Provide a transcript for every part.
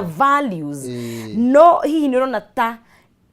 values no hihi nä rona ta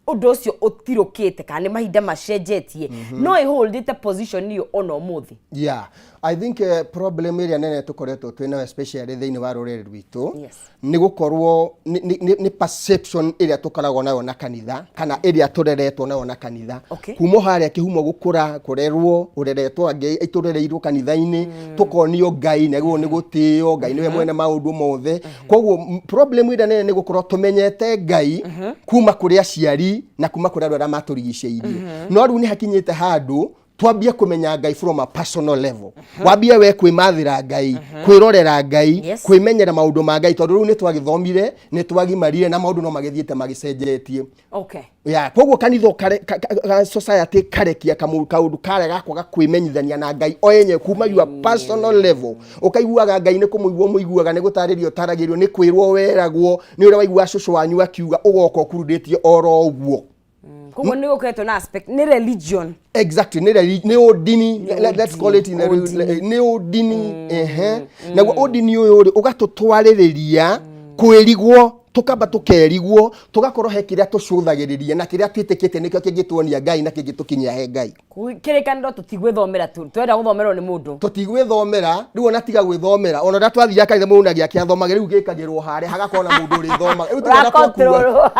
undu ucio utirukite kana mahinda macenjetie no iholdite position iyo ono muthi. Yeah, I think problem area nene tukoretwo twina especially thiini wa rurere rwitu ni gukorwo ni perception area tukoragwo nayo na kanitha kana area tureretwo nayo na kanitha kumo haria kihumo gukura kurerwo ureretwo angi iturereirwo kanitha-ini tukonio Ngai neguo ni gutio Ngai niwe mwene maundu mothe koguo problem area nene ni gukorwo tumenyete Ngai kuma kuri aciari na kuma kuri andu aria maturigiceirie no riu ni hakinyite handu twambie kumenya Ngai from a personal level wambie we kwimathira Ngai kwirorera Ngai kwimenyera maundu ma Ngai tondu riu ni twagithomire ni twagimarire na maundu no magithiete magicenjetie. Yeah, koguo kanitho society karekia kaundu kare gakwaga kwimenyithania na Ngai o yenye kuma your personal level ukaiguaga Ngai ni kumuigua muiguaga ni gutaririo taragirio ni kwirwo weragwo ni uri waigua cucu wanyu akiuga ugoka okuruditie oro uguo. Koguo ni uketwo na aspect ni religion. Exactly, ni odini, let's call it ni odini na odini uyu ugatutwaririria kwirigwo tukamba tukerigwo tugakorwo he kiria tucuthagiriria na kiria twitikite nikio kingituonia Ngai na kingitukinyia he Ngai kirikaniro tutigwithomera twenda guthomerwo ni mundu tutigwithomera riu ona tiga gwithomera ona nda twathira kanitha mundu nagia kiathomage riu gikagirwo hare hagakorwo na mundu uri thoma riu tiga twakua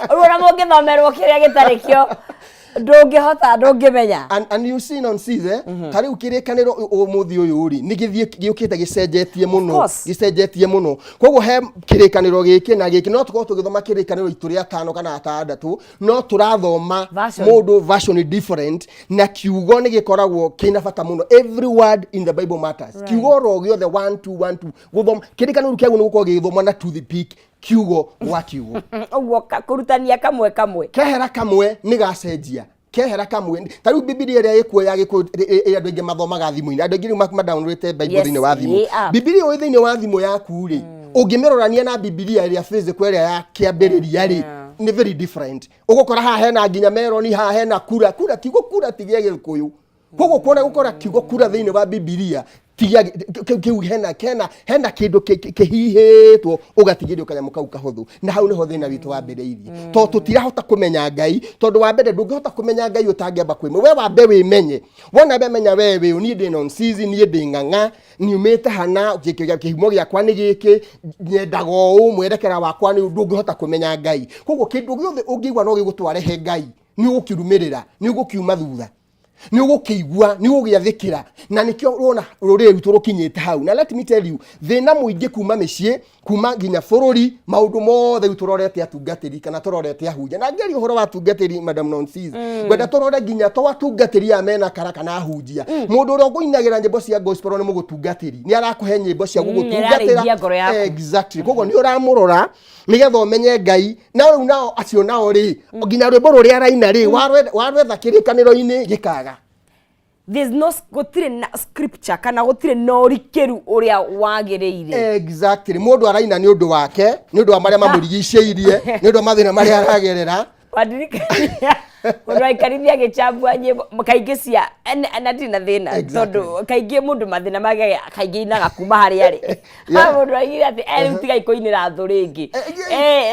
ona mungithomerwo kiria gitarikio ndungimenya and you see on sees kariu kirikaniro umuthi uyu uri ni githie giukite gicenjetie muno koguo he kirikaniro giki na giki no tukorwo tugithoma kirikaniro itu ria 5 kana 6 no turathoma mundu version different na kiugo ni gikoragwo kina bata muno. Every word in the Bible matters. Kiugo ro gyo the 1 2 1 2 guthoma kirikaniro kiagu ni gukorwo githoma na to the peak kiugo wa kiugo uguo kurutania kamwe kehera kamwe ni gacenjia kehera kamwe tariu Biblia ria ikuo ya giko andu ingi mathomaga thimu-ini andu ingi madownloadete Bible thini wa thimu Biblia o thini wa thimu yaku ri ungimirorania na Biblia ria physical ria ya kiambiriria ri ni very different ugukora ha hena nginya meroni ha hena kura kiugo kura tigie gikuyu koguo kuona gukora kiugo kura thini wa Biblia tigia kiu hena kindu kihihitwo ugatigirio kanyamu kau kahuthu na hau niho thina witu wambiriirie to tutirahota kumenya Ngai tondu wa mbere ndungihota kumenya Ngai utangiamba kwime we wambe wimenye wona be menya wewe ni ndi non season ni ndi nganga niumite hana kihimo giakwa ni giki nyendaga u mwerekera wakwa ni ndungihota kumenya Ngai koguo kindu giothe ungigwa no gigutware he Ngai ni ukirumirira ni ugukiuma thutha ni ugukigwa ni ugiathikira na nikio rona rurire rutu rukinyite hau na let me tell you thina muingi kuma micii kuma nginya bururi maundu mothe uturorete atungatiri kana turorete ahunja na ngeri uhoro wa atungatiri madam Nonsis gwenda turore nginya to atungatiri amena karaka na ahunjia mundu ro guinagira nyimbo cia gospel ni mugutungatiri ni arakuhe nyimbo cia gugutungatira exactly koguo ni uramurora nigetha umenye Ngai na riu nao acio nao ri nginya rwimbo ruria araina ri warwetha kirikaniro-ini gikaga. There's no gutire na scripture kana gutire no rikeru uria wagiriire exactly mundu araina ni undu wake ni undu wa maria mamurigiceirie ni undu wa mathina maria aragerera wadirikania Ora ikarithia gicambua nyimbo kaingi cia anati na thina tondu kaingi mundu mathina mage kaingi inaga kuma hari ari ha mundu agira ati tiga ikoinira thu ringi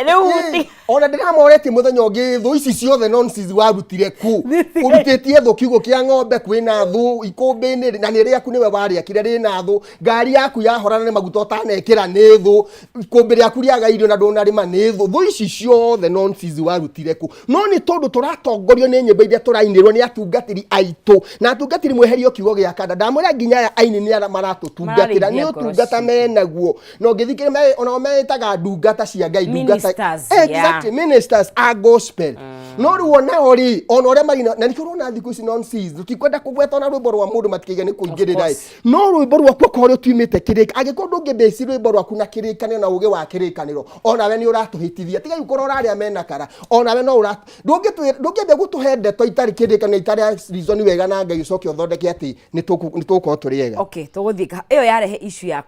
riu ona ndiramoreti muthenya ungi thu ici ciothe nonsense warutire ku urutitie thu kiugo kia ng'ombe kwina thu ikumbi-ini na ni riaku niwe wari akire rina thu ngari yaku yahorana ni maguta utanekira ni thu ikumbi riaku riaga irio na ndunarima ni thu ici ciothe nonsense warutire ku no ni tondu turatongorio ni nyimbo iria turainirwo ni atungatiri aitu na atungatiri mweherio kiugo gia kada ndamwira nginya ya aini ni ara maratutungatira ni utungata menaguo no ngithikire me ona metaga ndungata cia Ngai ndungata exactly ministers are gospel no ruona ori ona ore magina na nikurona thiku ici nonsense tutikwenda kugweta na rwimbo rwa mundu matikige ni kuingirira no rwimbo rwakwa kore tuimite kirika agikorwo ngibeci rwimbo rwaku na kirikaniro na uge wa kirikaniro ona we ni uratuhitithia tiga ukorora aria mena kara ona we no urat ndungebe gutuhende to itari kirikaniro itari reason wega na Ngai ucoke uthondeke ati ni tuko turiega okay tuguthika iyo yarehe issue ya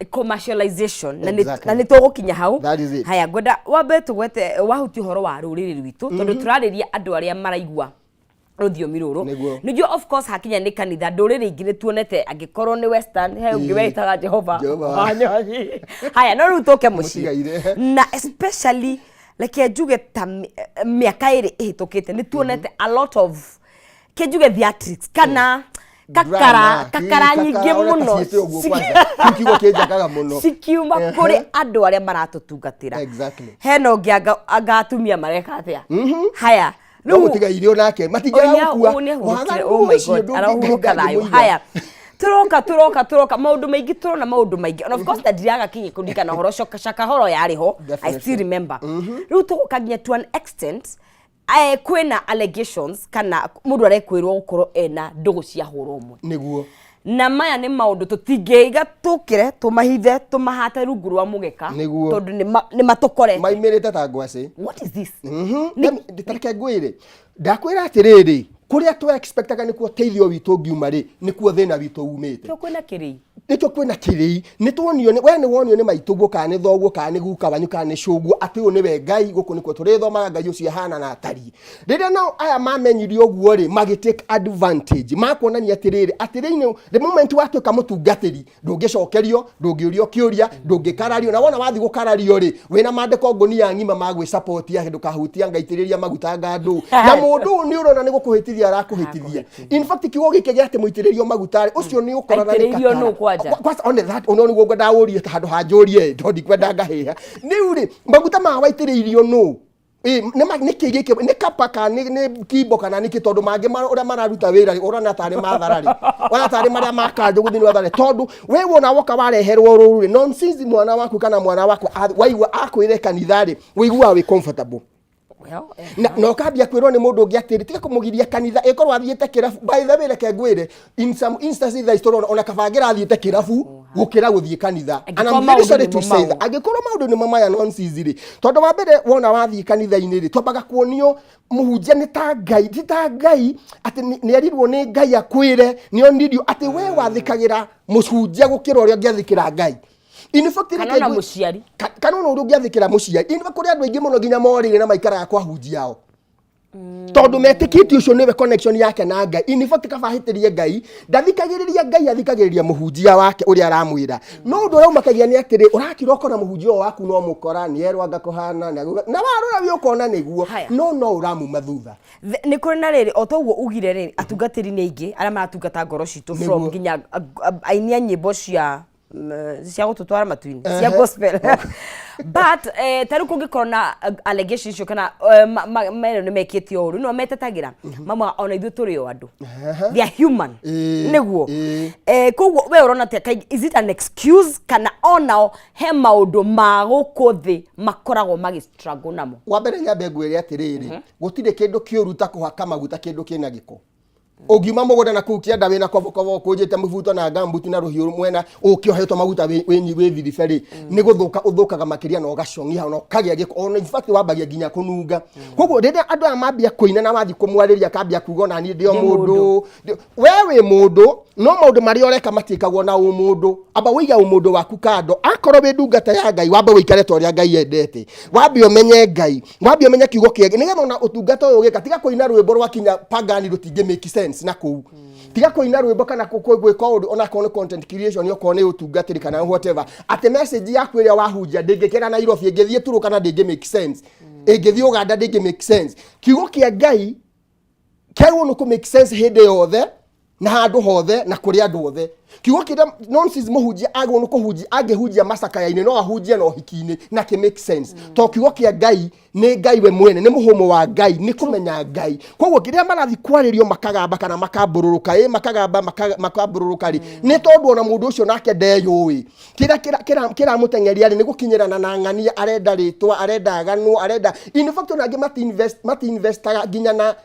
commercialization na ni tugukinya hau haya ngoda wambe tugwete wahuti horo wa ruriri rwitu tondu turariria andu aria maraigua rũthiomi rũrũ nĩguo of course hakinya nĩ kanitha ndũrĩrĩ ingĩ nĩ tuonete angĩkorwo nĩ western he ũngĩ wetaga Jehova wanyonyi haya no rĩu tũke mũciĩ na especially like njuge ta mĩaka ĩrĩ ĩhĩtũkĩte nĩ tuonete a lot of kenjuge theatrics kana kakara nyingĩ mũno sikiuma kũrĩ andũ arĩa maratũtungatĩra hena ũngĩ anga atumia mareka atĩa haya no gutigaire onake matingĩra gukua oh my god arahuruka nayo haya turoka maundu maingi turona maundu maingi and of course that ndiraga kinyi kundikana horo shaka horo yari ho I still remember riu tukaginya to an extent kwena allegations kana mundu arekwirwo gukorwo ena ndugu cia hurumwe niguo na maya nĩ maundu tutingĩiga tukire tumahithe tumahate rungu rwa mugeka tondu nĩ matukore maimirite ta ngwaci what is this nditareke ngwire ndakwira atiriri kuria tu expectaga nikuo teithio witu ngiuma ri nikuo thina witu umite to kwena kiri nĩtwo kwĩna kĩrĩi nĩtuonio we nĩ wonio nĩ maitũguo kana nĩ thoguo kana nĩ guka wanyu kana nĩ cũguo atĩ ũyũ nĩwe Ngai gũkũ nĩkuo tũrĩthomaga Ngai ũcio hana na atari rĩrĩa nao aya mamenyirio ũguo rĩ magĩtake advantage makuonania atĩrĩinĩ the moment watuĩka mũtungatĩri ndũngĩcokerio ndũngĩũrio kĩũria ndũngĩkarario na wona wathi gũkarario rĩ wĩna mandĩko ngũnia ng'ima magwĩ support ya hĩndũ kahutia ngaitĩrĩria maguta ngandũ na mũndũ nĩ ũrona nĩ gũkũhĩtithia arakũhĩtithia in fact kiugo gĩkĩ gĩa atĩ mũitĩrĩrio maguta rĩ ũcio nĩ ũkorana nĩ kwanza on that ononi gwo ndaũrie handu hanjũrie tondi kwenda ngaheha niu ri maguta ma waitĩrĩirio no nĩ kĩgĩkĩ nĩ kapaka nĩ kimbo kana nĩ kitondu mangĩ ũrĩa mararuta wĩra ũrana tarĩ matharari ona tarĩ marĩa makanjũ gũthini watharĩ tondu we wona woka wareherwo rũrũ rĩ nonsense mwana waku kana mwana wako waigua akwĩre kanitha rĩ wĩigua wĩ comfortable no kambia kwirwo ni mundu ngiatiri tika kumugiria kanitha ikorwo athiete kirafu by the way reke ngwire in some instances the story ona kabangira athiete kirafu gukira guthie kanitha and I'm very sorry to say that agikorwo maundu ni mamaya nonsense ri tondu wa mbere wona wathie kanitha-ini ri twambaga kuonio muhunjia ni ta Ngai ati ni arirwo ni Ngai akwire ni onirio ati we wathikagira muhunjia gukira uria ngiathikira Ngai in fact kana muciari kana no ngiathikira muciari in fact kuri andu aingi muno nginya morire na maikaraga kwa hunjia tondu metikiti ucio niwe connection yake na Ngai in fact kabahitirie Ngai ndathikagiriria Ngai athikagiriria muhunjia wake uri aramwira no ndu rau makagia ni atiri urakira ukona muhunjia waku no mukora ni erwa ngakuhana na warora wi ukona niguo no uramu mathutha ni kuri na riri otoguo ugire riri atungatiri ni aingi ara maratungata ngoro citu from nginya ainia nyimbo cia gututwara matu-ini cia gospel but taru kungikorwo na allegations icio kana mero nĩ mekĩtio ũru no metetagira mama ona ithuĩ tũrĩ o andũ they are human nĩguo koguo we ũrona atĩa is it an excuse kana onao he maũndũ ma gũkũ thĩ makoragwo struggle namo wa mbere nyambe ngwĩre atĩrĩrĩ gũtirĩ kĩndũ kĩũru ta kũhaka maguta kĩndũ kĩna gĩko Ogima mũgũnda na kuu kĩanda wĩna kobokobo kũnjĩte mũbuto na gambuti na rũhiũ mwena ũkĩohetwo maguta wĩthiri ferĩ nĩ gũthũka ũthũkaga makĩria na ũgacong'ia na ũkagĩa gĩko ona in fact wambagia nginya kũnunga koguo rĩrĩa andũ aya mambia kũina na wathi kũmwarĩria kambia kuuga na niĩ ndĩ mũndũ we wĩ mũndũ no maũndũ marĩa ũreka matiĩkagwo na ũmũndũ amba wĩiga ũmũndũ waku kando akorwo wĩ ndungata ya Ngai wambe wĩikare ta ũrĩa Ngai endete wambe ũmenye Ngai wambe ũmenye kiugo kĩega nĩgetha ona ũtungata ũyũ ũgĩka tiga kũina rwĩmbo rwakinya pagani rũtingĩ make sense na kũu tiga kũina rwĩmbo kana gwĩka ũndũ ona kana content creation yoko nĩ ũtungatĩri kana whatever ate message yaku ĩrĩa wahunjia ndĩngĩkĩra Nairobi ĩngĩthiĩ Turu kana ndĩngĩ make sense ĩngĩthiĩ Uganda ndĩngĩ make sense kiugo kĩa Ngai kĩagwo nĩ kũ make sense hĩndĩ yothe na handũ hothe na kũrĩ andũ othe kiugo kĩrĩa nonsense mũhunjia agwo nĩ kũhunjia angĩhunjia macakaya-inĩ no ahunjie na ũhiki-inĩ na kĩ make sense to kiugo kĩa Ngai nĩ Ngai we mwene nĩ mũhũmũ wa Ngai nĩ kũmenya Ngai koguo kĩrĩa marathi kwarĩrio makagamba kana makambũrũrũka makagamba makambũrũrũka rĩ nĩ tondũ ona mũndũ ũcio nake ndeyũĩ kĩramũtengeria rĩ nĩ gũkinyĩrana na ng'ania arenda rĩtwa arenda aganwo arenda in fact ona angĩ mati-investaga nginya na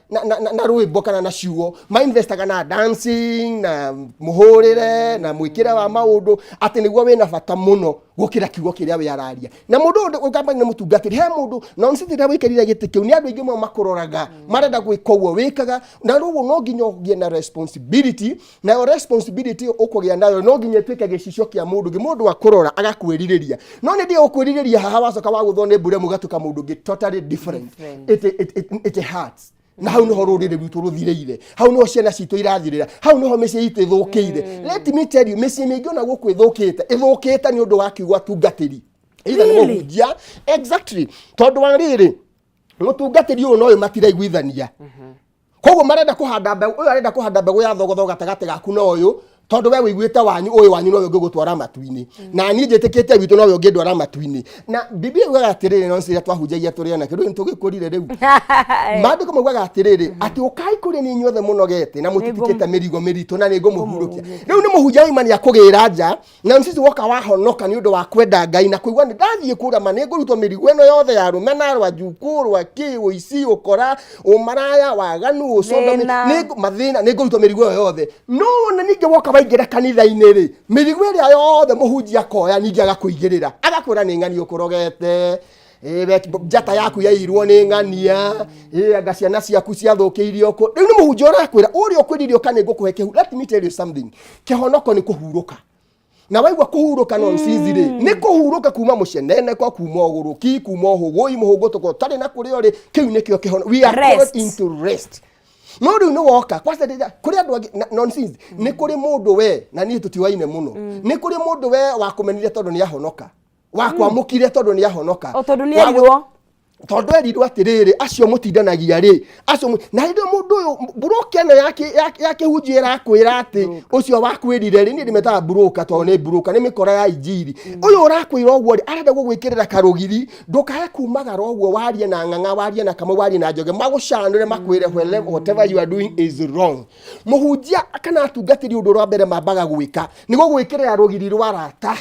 rwĩmbo kana na ciugo ma-investaga na dancing na mũhũrĩre na mwĩkĩre wa maũndũ atĩ nĩguo wĩna bata mũno gũkĩra kiugo kĩrĩa we araria na mũndũ ũgamba nĩ mũtungatĩri he mũndũ na nsitira wĩkĩrire gĩtĩ kĩu nĩ andũ aingĩ mo makũroraga marenda gwĩka ũguo wĩkaga na rĩu no nginya ũgĩe na responsibility na responsibility ũkũgĩa nayo no nginya ĩtuĩke gĩcicio kĩa mũndũ akũrora agakwĩrirĩria no nĩ ndĩ ũkwĩrirĩria haha wacoka wagũthwo nĩ mbure mũgatuka mũndũ ũngĩ totally different it hurts na hau niho rurire rwitu ruthireire hau niho ciana citu irathirira hau niho mĩciĩ itu ithũkĩire let me tell you mĩciĩ mĩingĩ ona gũkũ ithũkĩte nĩ ũndũ wa kiugo tungatĩri either nĩ mũhunjia exactly tondũ wa rĩrĩ mũtungatĩri ũyũ no ũyũ matiraiguithania koguo marenda kũhanda mbegũ ũyũ arenda kũhanda mbegũ ya thogotho gatagatĩ gaku na ũyũ tondu we wiguite ũyũ wanyu no ngĩgũtwara matu-inĩ na niĩ njĩtĩkĩte witũ no ngĩndwara matu-inĩ na Biblia yugaga atĩrĩrĩ no cia twahunjagia tũrĩ ona kĩndũ nĩtũgĩkũrire rĩu maandĩko maugaga atĩrĩrĩ atĩ ũkai kũrĩ nĩ inyuothe mũnogete na mũtitikĩte mĩrigo mĩritũ na nĩngũmũhurũkia rĩu nĩ mũhunjia imani akũgĩra nja na sisi woka wahonoka nĩ ũndũ wa kwenda Ngai na kũigua nĩ ndathiĩ kũrama nĩ ngũrutwo mĩrigo ĩno yothe ya rũmena rwa njuku rwa kĩ ũici ũkora ũmaraya waganu ũcondo mathĩna nĩ ngũrutwo mĩrigo yothe no na ningĩ woka waingĩra kanitha-inĩ rĩ mĩrigo ĩrĩa yothe mũhunjia akoya ningĩ agakũigĩrĩra agakwĩra nĩ ng'ania ũkũrogete njata yaku yairwo nĩ ng'ania anga ciana ciaku ciathũkĩirio kũ rĩu nĩ mũhunjia ũrakwĩra ũrĩa ũkwĩrire ũka nĩ ngũkũhe kĩhurũko let me tell you something kĩhonoko nĩ kũhurũka na waigua kũhurũka nonsense rĩ nĩ kũhurũka kuma mũceneneko kuma ũgũrũki kuma ũhũgũi mũhũgũtũko tarĩ na kũrĩa ũrĩ kĩu nĩkĩo kĩhono we are called into rest no rĩu nĩ woka kwasa kũrĩ andũ angĩ nonsense nĩ kũrĩ mũndũ we na niĩ tũtiwaine mũno nĩ kũrĩ mũndũ we wakũmenire tondũ nĩ ahonoka wakwamũkire tondũ nĩ ahonoka tondũ nĩ erirwo tondũ erirwo atĩrĩrĩ acio mũtindanagia rĩ acio na hĩndĩ mũndũ ũyũ broker ĩno yake hunjia ĩrakwĩra atĩ ũcio wakwĩrire rĩ niĩ ndĩmetaga broker tondũ nĩ broker nĩ mĩkora ya injiri ũyũ ũrakwĩra ũguo rĩ arenda gũgwĩkĩrĩra karũgiri ndũkae kumagara ũguo warie na ng'ang'a warie na kamwe warie na njoge magũcanũre makwĩre whatever you are doing is wrong mũhunjia kana atungatĩri ũndũ wa mbere mambaga gwĩka nĩ gũgwĩkĩrĩra rũgiri rwa rata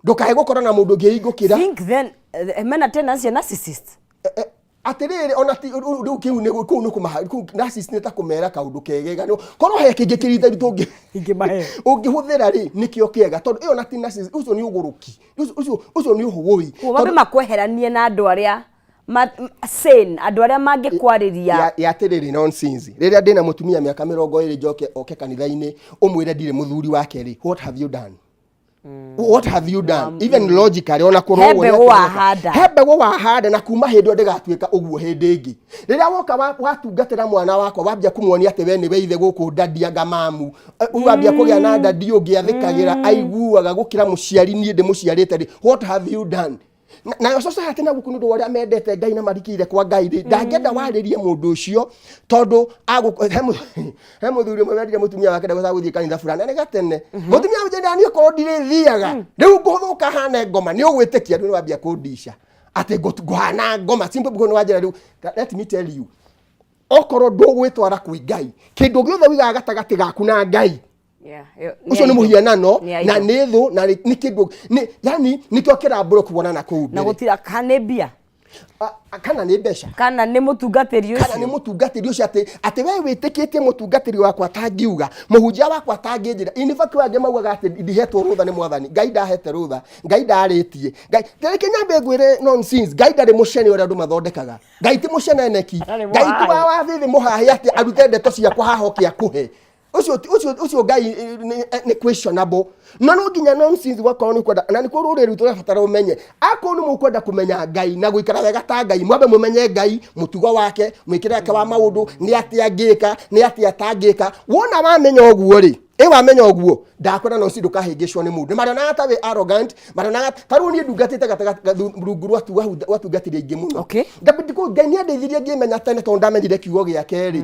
ndũkae gũkorwo na mũndũ ũngĩhingũkĩra think then mena tendency narcissist atĩrĩrĩ ona rĩu kĩu nĩ kũmaha narcissist nĩ ta kũmera kaũndũ kegega korwo he kĩngĩ kĩritari tũngĩ ũngĩhũthĩra rĩ nĩkĩo kĩega tondũ ĩyo na ti narcissist ũcio nĩ ũgũrũki ũcio nĩ ũhũgũi wambe makweheranie na andũ arĩa sane andũ arĩa mangĩkwarĩria atĩrĩrĩ nonsense rĩrĩa ndĩna mũtumia mĩaka 20 njoke oke kanitha-inĩ ũmwĩre ndirĩ mũthuri wake rĩ what have you done what have you done even logically ona kurogwo hebego wahanda na kuma hĩndĩ ĩyo ndĩgatuĩka ũguo hĩndĩ ĩngĩ rĩrĩa woka watungatĩra mwana wakwa wambia kũmuonia atĩ we nĩwe ithe gũkũ ndandi anga mamu wambia kũgĩa na ndandi ũngĩ athĩkagĩra aiguaga gũkĩra mũciari niĩ ndĩmũciarĩte rĩ what have you done na society na gũkũ nĩ ũndũ ũrĩa mendete Ngai na marikĩire kwa Ngai rĩ ndangĩenda warĩrie mũndũ ũcio tondũ he mũthuri ũmwe wendire mũtumia wake ndagũthiĩ kanitha fulani nĩ gatene mũtumia wĩjenda niĩ korwo ndirĩthiaga rĩu ngũthũka hane ngoma nĩ ũgwĩtĩkia nĩ wambia kũndisha atĩ ngũhana ngoma simple because nĩ wanjĩra rĩu let me tell you okorwo ndũgwĩtwara kwĩ Ngai kĩndũ gĩothe wigaga gatagatĩ gaku na Ngai ucio nĩ mũhianano na nĩ thũ na nĩ kĩndũ yani nĩkĩo kĩrambũrwo kuonana kũu mbere na gũtira kana mbia kana nĩ mbeca kana nĩ mũtungatĩri ũcio kana nĩ mũtungatĩri ũcio atĩ we wĩtĩkĩtie mũtungatĩri wakwa tangiuga mũhunjia wakwa tangĩnjĩra in fact wangĩ maugaga atĩ ndihetwo rũtha nĩ mwathani Ngai ndahete rũtha Ngai ndarĩtie Ngai reke nyambe ngwĩre nonsense Ngai ndarĩ mũcene ũrĩa andũ mathondekaga Ngai ti mũceneneki Ngai ti wa thĩthĩ mũhahi atĩ arute ndeto ciakwa haha oke akũhe ucio Ngai nĩ questionable no nginya nonsense wakorwo nĩ kwenda na nĩ kũrũ rũrĩrĩ rwitũ rũbatara ũmenye akorwo nĩ mũkwenda kũmenya Ngai na gũikara wega ta Ngai mwambe mũmenye Ngai mũtugo wake mwĩkĩre wake wa maũndũ nĩ atĩa angĩka nĩ atĩa atangĩka wona wamenya ũguo rĩ wamenya ũguo ndakwenda no cindo kahĩngĩcwo nĩ mũndũ marionaga ta we arrogant marionaga tarũ niĩ ndungatĩte rungu rwatungatĩria ingĩ mũno ndabindiko Ngai nĩ andeithirie ngĩmenya tene tondũ ndamenyire kiugo gĩake rĩ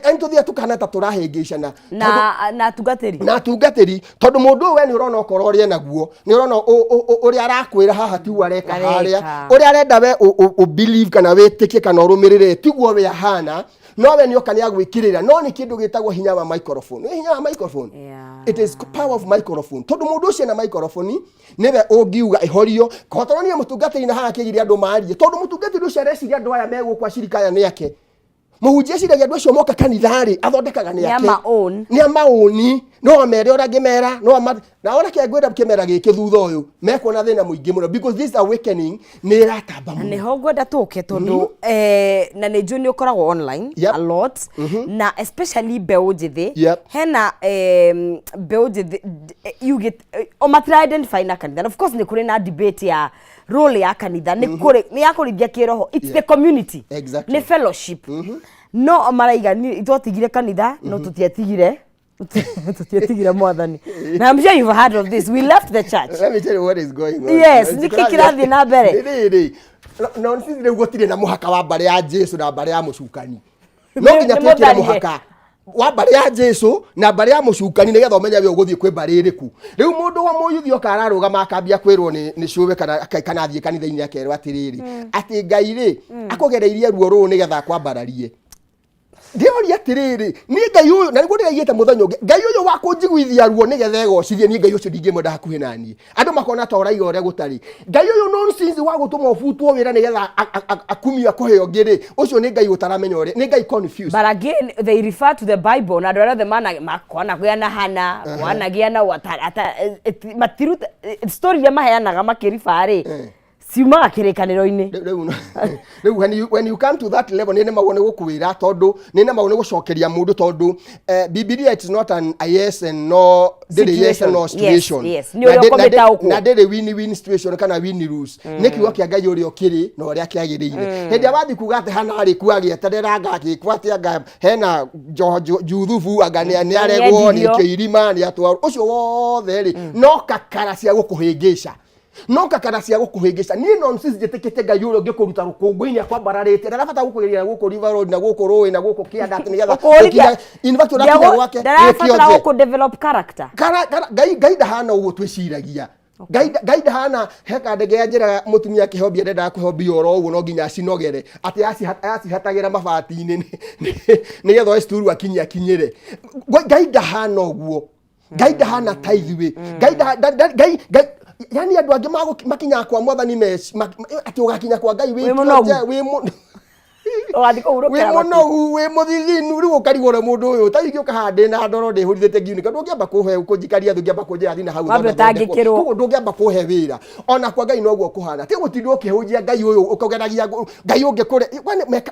ani tũthia tũkana ta tũrahĩngĩcana na atungatĩri tondũ mũndũ ũyũ we nĩ ũrona okorwo ũrĩa naguo nĩ ũrona ũrĩa arakwĩra haha tigu areka harĩa ũrĩa arenda we believe kana wĩtĩkie kana ũrũmĩrĩre tiguo we ahana no we nĩoka nĩ agwĩkĩrĩra no nĩ kĩndũ gĩtagwo hinya wa microphone hinya wa microphone it is power of microphone tondũ mũndũ ũcio na microphone nĩwe ũngiuga ihorio kotorwo niĩ mũtungatĩri na haha kĩgiria andũ maarie tondũ mũtungatĩri ũcio areciria andũ aya megũkwa cirika aya nĩ ake mũhunjia ciragia andũ acio moka kanitha-rĩ athondekaga nĩ ake nĩ amaũni no mere ũrĩa angĩmera na ona kĩangwĩra kĩmera gĩkĩ thutha ũyũ mekuona thĩna mũingĩ mũno because this awakening nĩ ĩratamba mũno nĩho ngwenda tũke tondũ na nĩ njũĩ nĩ ũkoragwo online a lot na especially mbeũ njĩthĩ hena mbeũ njĩthĩ o matira identify na kanitha of course nĩ kũrĩ na debate ya role ya kanitha ni ya kurithia kiroho. It's the community. Exactly. Ni fellowship. No maraiga ni itwatigire kanitha no tutietigire mwathani. Now I'm sure you've heard of this. We left the church. Let me tell you what is going on. Yes, niki kirathi na mbere. No sisi rĩu gũtirĩ na mũhaka wa mbare ya Jesu na mbare ya mũcukani. No nginya twĩkĩre mũhaka wa mbare ya Jesu na mbare ya mũcukani nĩgetha ũmenye we ũgũthiĩ kwĩ mbare ĩrĩkũ. Rĩu mũndũ wa mũyuthi oka ararũgama akambia kwĩrwo nĩ cũwe kana athiĩ kanitha-inĩ akerwo atĩrĩrĩ atĩ Ngai rĩ akũgereirie ruo rũu nĩgetha kwambararie. Ndĩoria atĩrĩrĩ ni Ngai ũyũ na nĩguo ndĩraigĩte mũthenya ũngĩ Ngai ũyũ wa kũnjiguithia ruo nĩgetha egocithie ni Ngai ũcio ndingĩmwenda hakuhĩ naniĩ. Andũ makona ta ũraiga ũrĩa gũtarĩ. Ngai ũyũ nonsense wa gũtũma ũbutwo wĩra nĩgetha akumia kũheo ngĩrĩ ũcio nĩ Ngai ũtaramenya ũrĩa nĩ Ngai confused. But again they refer to the Bible na ndwara the man makona gĩa hana wanagia na ata matiruta story ya maheanaga makĩribarĩ siumaga kĩrĩkanĩro-inĩ. When you come to that level nĩ magone gũkwĩra tondũ nĩ magone gũcokeria mũndũ tondũ Biblia it's not an yes and no yes and no situation. Yes. Nĩ ũrĩa ũkometa ũkũ. Na ndĩrĩ win situation kana win lose. Nĩ kiugo kĩa Ngai ũrĩa ũkĩrĩ na ũrĩa kĩagĩrĩire. Hĩndĩ ya wathi kuga atĩ hana arĩ kuagĩeterera ngagĩkwa atĩ anga hena juthubu anga nĩ aregwo nĩ kĩirima nĩ atwaro ũcio wothe rĩ no kakara cia gũkũhĩngĩca. No kakara cia gũkũhĩngĩca ni nonsense njĩtĩkĩte Ngai ũrĩa ũngĩkũruta rũkũngũ-inĩ akwambararĩte ndarabata gũkũgeria gũkũ River Road na gũkũ rũĩ na gũkũ kĩanda atĩ nĩgetha in fact ũrakinya gwake ndarabata gũkũ develop character. Ngai ndahana ũguo twĩciragia. Ngai ndahana heka ndege ya njĩra mũtumia kĩhombia ndendaga kũhombia oro ũguo no nginya acinogere atĩ acihatagĩra mabati-inĩ nĩgetha esturu akinyĩre. Ngai ndahana ũguo. Ngai ndahana ta ithuĩ. Ngai yani andũ angĩ makinya kwa mwathani atĩ ũgakinya kwa Ngai wĩ mũthithinu rĩu ũkarigwo ũrĩa mũndũ ũyũ ta ingĩ ũkahande na ndoro ndĩhũrithĩte ngiunĩka ndũngĩamba kũhe kũnjikaria ndũngĩamba kũnjĩra thiĩ na hau koguo ndũngĩamba kũhe wĩra ona kwa Ngai noguo kũhana ti gũtinda ũkĩhũnjia Ngai ũyũ ũkageragia Ngai ũngĩkũre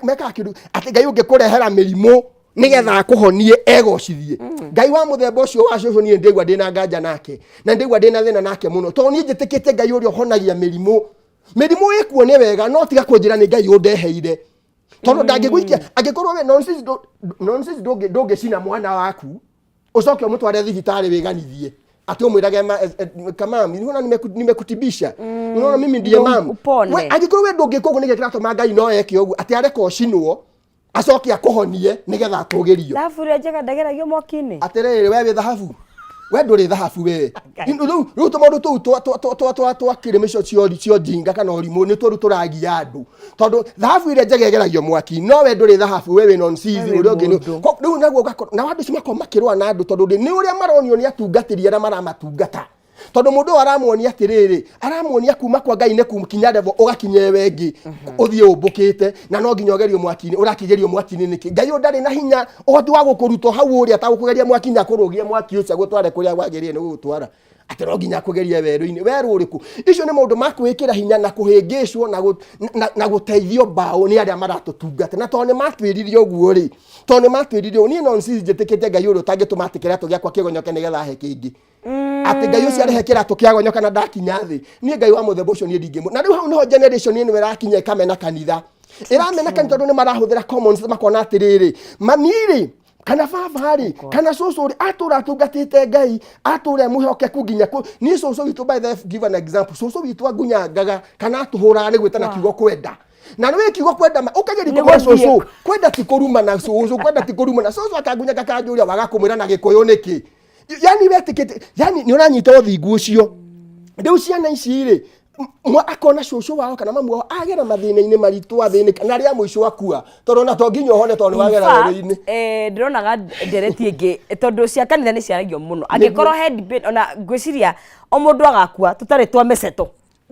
mekaga kĩndũ atĩ Ngai ũngĩkũrehera mĩrimũ nĩgetha akũhonie egocithie. Ngai wa mũthemba ũcio wa cũcũ niĩ ndĩigua ndĩna nganja nake na ndĩigua ndĩna thĩna nake mũno tondũ niĩ njĩtĩkĩte Ngai ũrĩa ũhonagia mĩrimũ ĩkuo nĩ wega no tiga kũnjĩra nĩ Ngai ũndeheire tondũ ndangĩgũikia angĩkorwo we nonsense ndũngĩcina mwana waku ũcoke ũmũtware thibitarĩ wĩganithie ati umwirage kama niona nimekutibisha unaona mimi ndiye mama angĩkorwo we ndũngĩkũgũ nĩgĩ kĩratũma Ngai no eke ũguo atĩ areka ũcinwo acokia kuhonie nigetha atũgĩrio thahabu ĩrĩa njega ndageragio mwaki-inĩ atĩrĩrĩ we wĩ thahabu we ndũrĩ thahabu we rĩu tũmaũndũ tũu twakĩrĩmĩcio cio njinga kana ũrimũ nĩ tũrũ tũragia andũ tondũ thahabu ĩrĩa njega ĩgeragio mwaki no we ndũrĩ thahabu we wĩ nonsense ũrĩa ũngĩ rĩu naguo na andũ ci makoma makĩrũa na andũ tondũ nĩ ũrĩa maronio nĩ atungatĩri arĩa maramatungata tondũ mũndũ aramuonia atĩrĩrĩ aramuonia kuma kwa Ngai nĩ kumkinya level ũgakinye wengi ũthiĩ ũmbũkĩte na no nginya ũgerio mwaki-inĩ ũrakĩgerio mwaki-inĩ nĩkĩ Ngai ndarĩ na hinya ũhoti wa gũkũrutwo hau ũrĩa atagũkũgeria mwaki na kũrũgia mwaki ũcio gũtware kũrĩa wagĩrĩire nĩ gũgũtwara atĩ no nginya kũgeria werũ-inĩ werũ ũrĩkũ icio nĩ maũndũ ma kwĩkĩra hinya na kũhĩngĩcwo na gũteithio mbaũ nĩ arĩa maratũtungata na tondũ nĩ matwĩririe ũguo rĩ tondũ nĩ matwĩririe niĩ nonsense njĩtĩkĩte Ngai ũrĩa ũtangĩtũma atĩ kĩratũ gĩakwa kĩgonyoke nĩgetha he kĩngĩ atĩ Ngai ũcio arehe kĩratũ kĩagonyoka na ndakinya thĩ niĩ Ngai wa mũthemba ũcio niĩ ndingĩmũ na rĩu hau nĩho generation ĩno ĩrakinya ĩkamena kanitha ĩramena kanitha tondũ nĩ marahũthĩra common sense makona atĩrĩrĩ mami rĩ kana baba rĩ kana cũcũ rĩ atũra atungatĩte Ngai atũra mũhokeku nginya niĩ cũcũ witũ by the give an example cũcũ witũ angunyangaga kana atũhũraga nĩ gwĩtana kiugo kwenda na nĩ kiugo kwenda ũkageria kũmwĩra cũcũ kwenda ti kũruma na cũcũ kwenda ti kũruma na cũcũ akangunyaga kanjũria waga kũmwĩra na gĩkũyũ nĩkĩ yani wetĩkĩte yani nĩ ũranyita ũthingu ũcio rĩu ciana ici rĩ akona cũcũ wao kana mamu wao agera mathĩna-inĩ maritũ athĩnĩka na rĩa mũico akua tondũ na to nginya ũhone tondũ wagera werũ-inĩ ndĩronaga ndereti ĩngĩ tondũ cia kanitha nĩ ciaragio mũno angĩkorwo he debate ona ngwĩciria o mũndũ agakua tũtarĩ twa meceto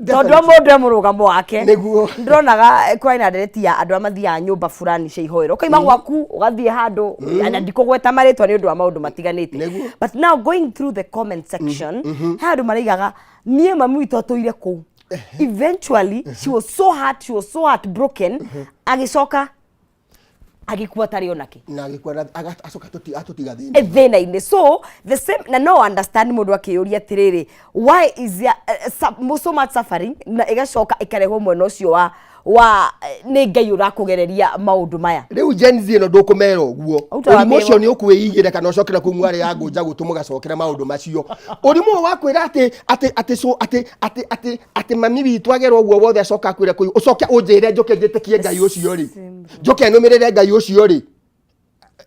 tondũ mũndũ mũrũgamo wake ndĩronaga kwĩna ndereti ya andũ amathiaga nyũmba fulani cia ihoero ũkaima gwaku ũgathiĩ handũ na ndikũgweta marĩtwa nĩ ũndũ wa maũndũ matiganĩte but now going through the comment section he andũ maraigaga niĩ mami witũ atũire kũu eventually she was so heartbroken agĩcoka agikua tari onake na agikua acoka atutiga thina thina-ini. So the same na no understand mundu akiyuria tiriri, why is so much suffering na igacoka ikarehwo mwena ucio wa ni Ngai urakugereria maundu maya. Riu Gen Z no ndukumera uguo urimu ucio ni ukwiigire kana ucokera ku mwari ya ngũnja gutumuga cokera maundu macio. Urimu wakwira ati mami witu agerwo uguo wothe acoka akwire kuyu ucoke unjire njoke njitikie Ngai ucio ri njoke numirire Ngai ucio ri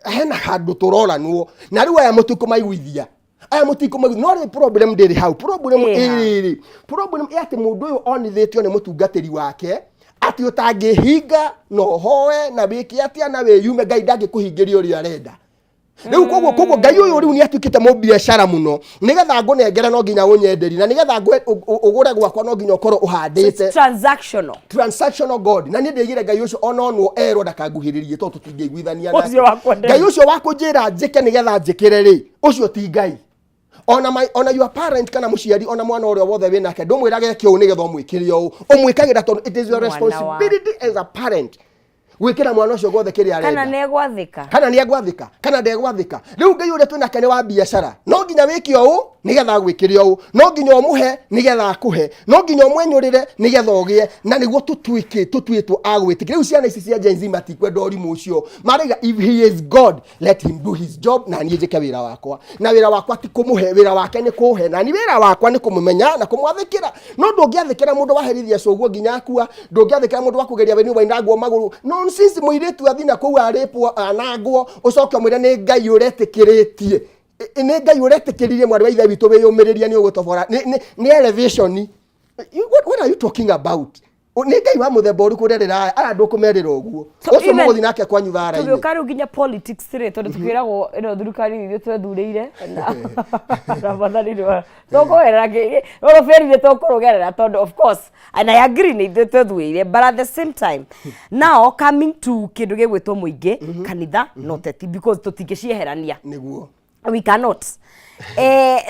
hena handu turoranwo na riu aya mutuko maiguithia aya mutiko no ri problem ndiri hau problem iri problem ati mundu uyu onithitio ni mutungatiri wake ati utangihinga no hoe na wiki atia na we yume Ngai ndangikuhingiria uri arenda. Riu koguo Ngai uyu riu ni atukite mu biashara muno nigetha ngunengera no nginya unyenderi na nigetha ugure gwakwa no nginya ukorwo uhandite transactional God na ni ndigire Ngai ucio ononwo ero ndakanguhiririe to tutingiguithania nake Ngai ucio wakunjira njike nigetha njikire ri ucio ti Ngai. Ona your parent kana muciari ona mwana ore wothe winake ndumwirage kio nigetha umwikire o umwikagira to it is your responsibility as a parent wikira mwana ucio gothe kiri arenda kana ni egwathika kana ndegwathika. Riu Ngai ure twina kene wa biashara no nginya wikio u nigetha gwikire o no nginya umuhe nigetha akuhe no nginya umwenyurire nigetha ogie na niguo tutuitwo agwitikira. Riu ciana ici cia Gen Z matikwenda urimu ucio mariga if he is God let him do his job na nie njike wira wakwa na wira wakwa ti kumuhe wira wake ni kuhe na ni wira wakwa ni kumumenya na kumwathikira no ndungiathikira mundu waherithia coguo nginya akua ndungiathikira mundu wakugeria beni wainagwo maguru no since muiritu athina ku aripwo anagwo ucoke mwire ni Ngai uretikiritie ni Ngai uretikiririe mwari wa ithe witu wiyumiriria ni ugutobora ni elevation. What are you talking about? Ni Ngai wa muthemba uriku rerera aya ndukumerera uguo ucio muguthi nake kwa nyuvara ini tugiukaru nginya politics tire tondu tukiragwo ino thirikari ithu twethurire na bathariwa tokoera ngi oro ferire tokurugerera tondu of course and I agree ni twethurire but at the same time now coming to kindu gigwitwo muingi kanitha not it because tutingicieherania niguo we cannot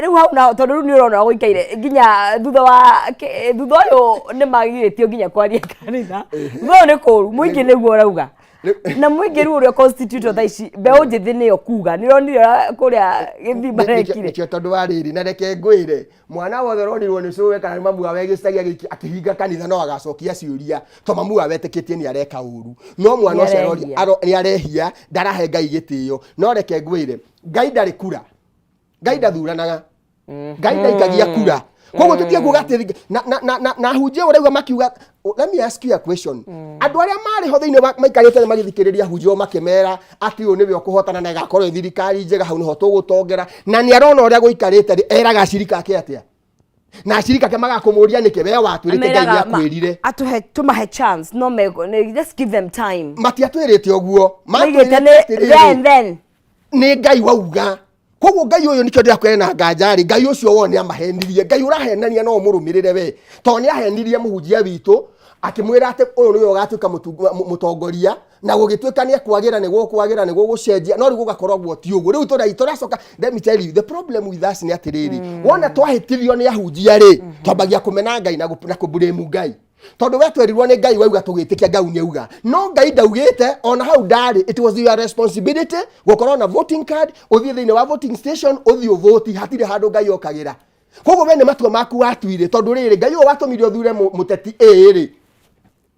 riu hau na tondu riu ni urona guikaire nginya thutha uyu ni magiritio nginya kwaria kanitha thutha ni kuru muingi niguo rauga na muingi riu uria constitute tha ici mbeu njithi niyo kuga ni ronire kuria githimba rekire nikio tondu wa riri na reke ngwire mwana wothe ronirwo ni cuwe kana mamu awe gicagia giki akihinga kanitha no agacokia ciuria to mamu awe tikitie ni areka uru no mwana ucio ni arehia ndarahe Ngai gitio no reke ngwire Ngai ndari kura Ngai ndathuranaga Ngai ndaikagia kura koguo tutie kuga ati na hunjia urauga makiuga. Let me ask you a question. Andu aria mari ho thiini maikarite magithikiriria hunjio makimera ati u niwe ukuhotana na gakorwo thirikari njega hau niho tugutongera na ni arona uria guikarite eraga cirika ake atia na cirika ke magakumuria nike we watwirite Ngai akwirire tumahe chance no mego just give them time matiatwirite oguo then ni Ngai wauga koguo Ngai uyu nikyo ndirakwena ngajari Ngai ucio wone amahenirie Ngai urahenania no murumirire we to ni ahenirie muhunjia witu akimwira ati uyu niwe ugatuika mutongoria na gugituika ni ekwagira ni gucenjia no rigu gakorwo gwo ti uguo riu turacoka. Let me tell you the problem with us ni atiriri wona twahitithio ni ahunjia ri twambagia kumena Ngai na kuburemu Ngai tondu we twerirwo ni Ngai wauga tugitikia Ngai ni auga no Ngai ndaugite ona hau ndari. It was your responsibility gukorwo na voting card uthie thiini wa voting station uthie vote hatire handu Ngai okagira koguo we ni matua maku watuire tondu riri Ngai watumire uthure muteti A ri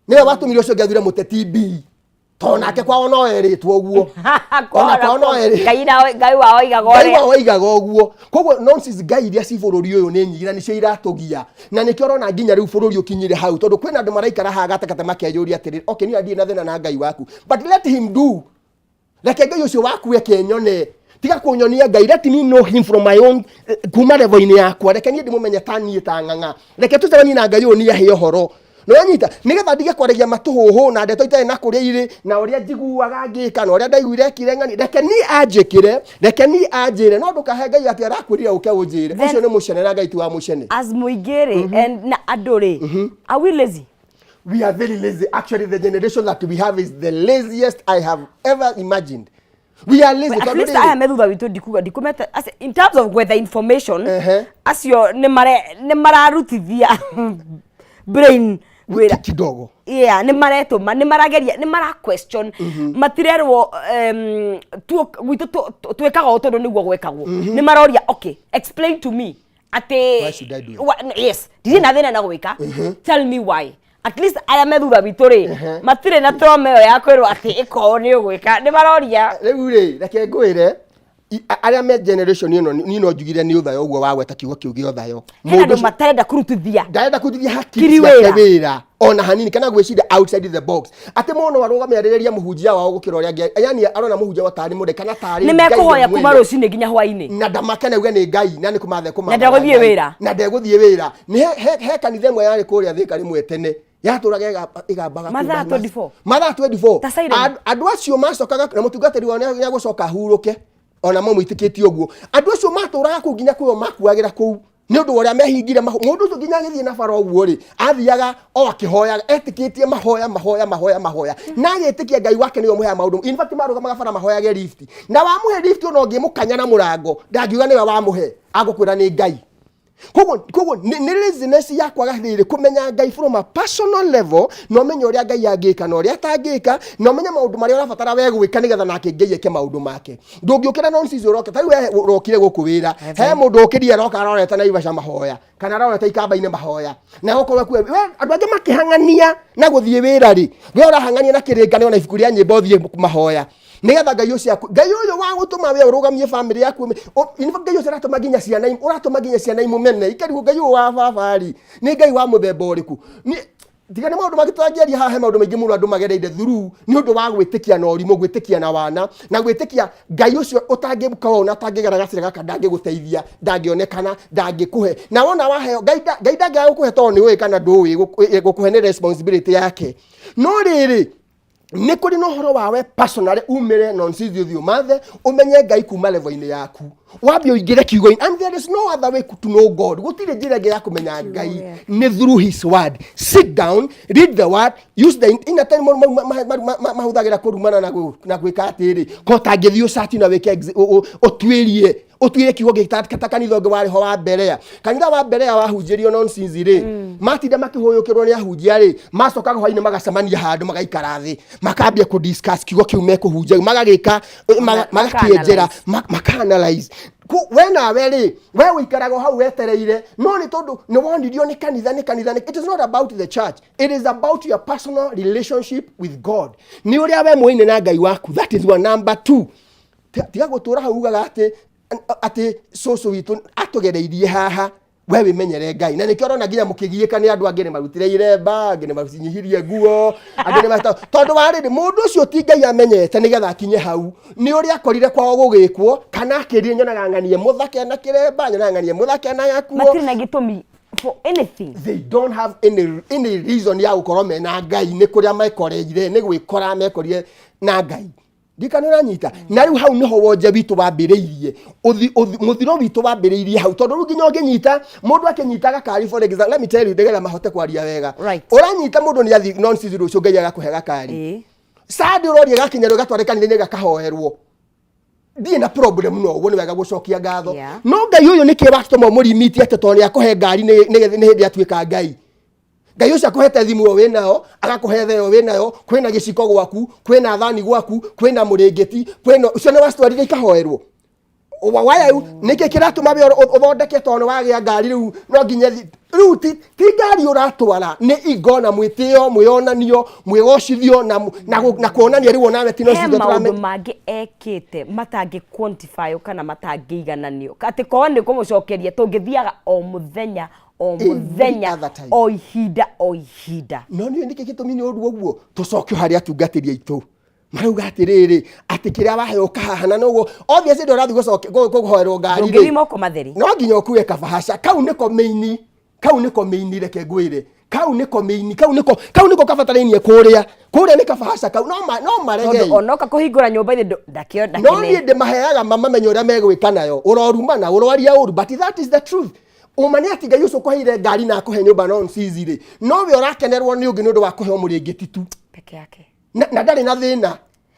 niwe watumire ucio ngathure muteti B tonake kwao no eritwo uguo ona kwao no eri Ngai wao oigaga uguo koguo nonsense Ngai iria ci bururi uyu ni nyira nicio iratugia na nikio rona nginya riu bururi ukinyire hau tondu kwina andu maraikara ha gatakata makeyuria atiri okay ni adie na thina na Ngai waku but let him do reke Ngai ucio waku ekenyone tiga kunyonia Ngai let me know him from my own kuma level-ini yakwa reke ni ndimumenye tani ng'ang'a reke tucemani na Ngai uyu ni ahe horo no anyita nigetha ndige kwaregia matuhuhu na ndeto itari na kuria iri na uria njiguaga ngika na uria ndaiguire kireng'ani reke ni anjikire reke ni anjire no ndukahe Ngai ati arakwirira uke unjire ucio ni mucene na Ngai tu wa mucene as muigiri and na adore are we lazy? We are very lazy. Actually the generation that we have is the laziest I have ever imagined. We are lazy. At least I am thutha witu ndikumeta in terms of weather information as your ne mararutithia brain wira kidogo yeah ni maretuma ni marageria ni mara question matirerwo tu gwitu twekaga tondu niguo gwekagwo ni maroria okay explain to me ate why should I do it? Yes did na thina na gwika tell me why at least aya methura bituri matire na trome yo ya kwirwo ati iko ni ugwika ni maroria riu ri reke ngwire aria me generation ino ni no njugire ni uthayo uguo wagweta kiugo kiu gi uthayo mundu matarenda kurutithia ndarenda kurutithia hakiri cia wira ona hanini kana gwiciria outside the box ate mono warugamerereria muhunjia wao gukira uria ngai yani arona muhunjia wa tari mude kana tari ni mekuhoya kuma rucine nginya hwaini na ndamakene uge ni ngai na ni kumathe kuma na ndaguthie wira ni he kanitha imwe yari kuria thika rimwe tene yaturaga igambaga mathaa 24 mathaa 24 andu acio macokaga na mutungatiri wao ni agucoka huruke ona mo mwitikitie uguo andu acio maturaga ku nginya kuyo makuagira ku ni undu uria mehingire mundu ucio nginya githie na faro uguo ri athiaga o akihoya etikitie mahoya na agitikia ngai wake niyo muhe maundu in fact maruga magabara mahoyage lift na wamuhe lift ono ngimukanya na murango ndangiuga niwe wamuhe agukwira ni ngai kogo ni reasoness ya kwaga riri kumenya ngai from a personal level no menya uria ngai angika no uria tangika no menya maundu maria urabatara we gwika nigetha nake ngai eke maundu make ndungiukira nonsense uroke tai we urokire guku wira he mundu ukiria roka aroreta na ibasha mahoya kana aroreta ikamba-ine mahoya na gukorwo ku we andu angi makihangania na guthie wira ri we urahangania na kiringane ona ibuku ria nyimbo thie mahoya nigetha ngai ucio ngai uyu wa gutuma we urugamie family yaku in fact ngai ucio uratuma nginya ciana uratuma nginya ciana imumene ikari ngai wa babari ni ngai wa muthemba uriku ni tigane maundu magitwangeria hahe maundu maingi muno andu magereire through ni undu wa gwitikia na urimu gwitikia na wana na gwitikia ngai ucio utangibuka wona utangigera gacira gaka ndangiguteithia ndangionekana ndangikuhe na wona wahe ngai ndangia gukuhe to ni we kana nduwi gukuhe ni responsibility yake no riri ni kuri no horo wawe personally umire nonsense you mathe umenye ngai kuma level ine yaku wabio igire kiugo and there is no other way to know God gutire njira ya kumenya ngai ni through his word sit down read the word use the in the time mahuthagira kurumana na gwika atiri ko tangithio sati na weke otwirie kiugo gitata kanitha ngo wari ho wa mbere kanitha wa mbere wahunjirio nonsense ri matinda makihuyukirwo ni ahunjia ri macokaga hwaini magacemania handu magaikara thi makambia ku discuss kiugo kiu mekuhunjia magagika magakienjera makaanalyze wena weri we wikarago hau wetereire no ni tondu ni wonirio ni kanitha it is not about the church, it is about your personal relationship with God. Ni uria we muine na ngai waku, that is one. Number 2, tiga gutura hau ugaga ati soso witu atugereirie haha we wimenyere ngai na nikio rona nginya mukigiika ni andu angene marutire iremba angene macinyihirie nguo angene mata tondu wari mundu ucio ti ngai amenyete nigetha akinye hau ni uria akorire kwao gugikwo kana akirie nyonaga nganie muthake na kiremba nyonaga nganie muthake na yakuo matiri na gitumi for anything. They don't have any reason ya gukorwo mena ngai ni kuria mekoreire ni gwikora mekorire na ngai dikanira nyita na riu hau niho wonje witu wambiriirie muthiro witu wambiriirie hau tondu ru nginya nginyita mundu akinyitaga kari for example, let me tell you ndegera mahote kwaria wega uranyita mundu ni athi nonsense rucio ngai agakuhega kari sadi urorie gakinyero gatwarikani ni gakahoerwo ndi na problem no wone wega gucokia ngatho no ngai uyu niki watoma murimiti ate tondu akuhe ngari ni hindi atuika ngai ngai ucio akuhete thimu we nao agakuhe theo we nayo kwina giciko gwaku kwina thani gwaku kwina muringeti kwina ucio ni wastwarire ikahoerwo waya niki kiratuma be uthondeke tondu wagia ngari riu no nginya riu ti ngari uratwara ni igona mwitio mwionanio mwigocithio na kuonania riu nawe ti no citho trambe mangi ekite matangi quantify kana matangi igananio ati ko ni kumucokeria tungithiaga o muthenya o ihinda no ni ndike gitumi ni undu oguo tucokio hari atungatiria itu marauga atiriri ati kiria waheo kahana noguo obviously ndo rathi guhoerwo ngari ngiri moko matheri no nginya okuwe kabahasha kau niko meini reke ngwire kau niko kabatarainie kuria ni kabahasha kau no marege onoka kuhingura nyumba inde ndakio no ni ndi maheaga mama menyo uria megwika nayo urorumana uroria uru but that is the truth. Umani ati ngai ucio kuheire ngari na kuhe nyumba nonsense ri no we urakenerwo ni ungi ni undu wa kuhe muringeti tu peke yake na ndari na thina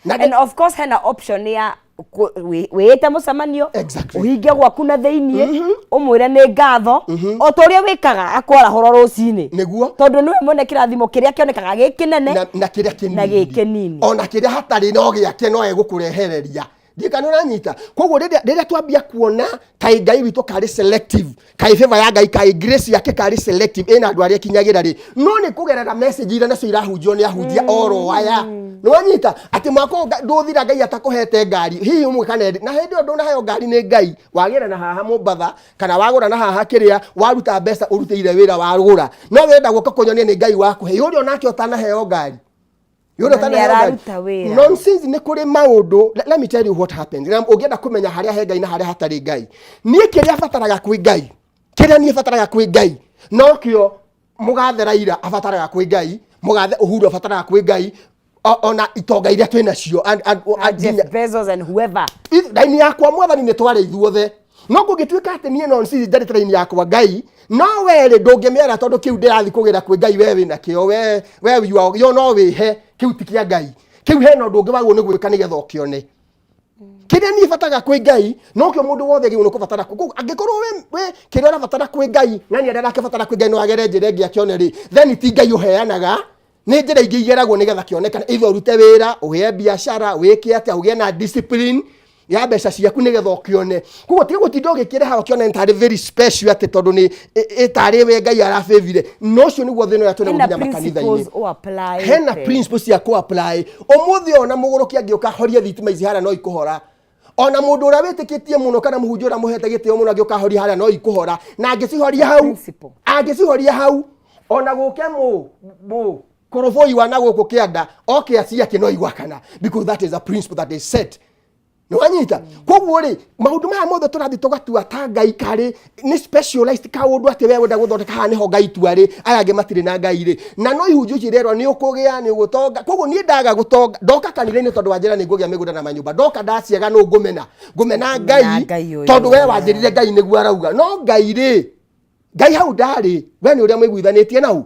and of course hena option ya wĩĩte mũcemanio ũhinge gwaku na thĩiniĩ ũmwĩre nĩ ngatho o ta ũrĩa wĩkaga akorahũra rũcinĩ nĩguo tondũ nĩwe mwene kĩrathimo kĩrĩa kĩonekaga gĩkĩnene na kĩrĩa na gĩkĩnini ona kĩrĩa hatarĩ no gĩake no egũkũrehereria ndikana ũranyita koguo rĩrĩa twambia kuona kaĩ Ngai witũ karĩ selective kaĩ favor ya Ngai kaĩ grace yake karĩ selective ina andũ arĩa kinyagĩra rĩ no nĩ kũgerera message ira nacio irahunjio nĩ ahunjia oro aya nĩwanyita atĩ mwako ndũthira Ngai atakũhete ngari hihi ũmwe kana na hĩndĩ ĩyo ndũnaheo ngari nĩ Ngai wagĩra na haha Mũmbatha kana wagũra na haha kĩrĩa waruta mbeca ũrutĩire wĩra warũgũra no wenda guoka kũnyonia nĩ Ngai waku he ũrĩa onake ũtanaheo ngari nonsense nĩ kũrĩ maũndũ let me tell you what happened ũngĩenda kũmenya harĩa he Ngai na harĩa hatarĩ Ngai niĩ kĩrĩa bataraga kwĩ Ngai kĩrĩa niĩ bataraga kwĩ Ngai no kĩo mũgathe Raila abataraga kwĩ Ngai mũgathe Uhuru abataraga kwĩ Ngai ona itonga iria twĩ nacio Jeff Bezos and whoever raini yakwa mwathani nĩ twarĩ ithuothe no kũngĩtuĩka atĩ niĩ nonsense ndarĩ raini yakwa Ngai no were ndũngĩmĩera tondũ kĩu ndĩrathi kũgĩra kwĩ Ngai we wĩna kĩo we yo no wĩhe kĩu ti kĩa Ngai kĩu hena ũndũ ũngĩ wagwo nĩ gwĩka nĩgetha ũkĩone kĩrĩa niĩ bataga kwĩ Ngai no kĩo mũndũ wothe gĩũno kũbatara angĩkorwo we kĩrĩa ũrabatara kwĩ Ngai na nĩ arĩa akĩbatara kwĩ Ngai no agere njĩra ĩngĩ akĩone rĩ then ti Ngai ũheanaga nĩ njĩra ingĩ igeragwo nĩgetha kĩonekane either ũrute wĩra ũgĩe biacara wĩke atĩa ũgĩe na discipline ya mbeca ciaku nĩgetha ũkĩone koguo tiga gũtinda ũgĩkĩreha ũkĩona ntarĩ very special atĩ tondũ nĩ ĩtarĩ we Ngai arabĩvire no ũcio nĩguo thĩna ũrĩa twĩna gũkinya makanitha-inĩ hena principles cia kũ-apply ũmũthĩ ona mũgũrũki angĩũka horia thitima ici harĩa no ikũhora ona mũndũ ũrĩa wĩtĩkĩtie mũno kana mũhunjia ũrĩa mũhete gĩtĩo mũno angĩũka horia harĩa no ikũhora na angĩcihoria hau ona gũke koroboi wa na gũkũ kĩanda oke aciake no igwakana because that is a principle that is set no anyita koguo rĩ maũndũ maya mothe tũrathi tũgatua ta Ngai karĩ nĩ specialized ka ũndũ atĩ we wenda gũthondeka haha nĩho Ngai tuarĩ aya angĩ matirĩ na Ngai rĩ na no ihunjio cirerwo nĩ ũkũgĩa nĩ ũgũtonga koguo niĩ ndaga gũtonga ndoka kanitha-inĩ tondũ wanjĩra nĩ ngũgĩa mĩgũnda na manyũmba ndoka ndaciaga no ngũmena Ngai tondũ we wanjĩrire Ngai nĩguo arauga no Ngai rĩ Ngai hau ndarĩ we nĩ ũrĩa mũiguithanĩtie nau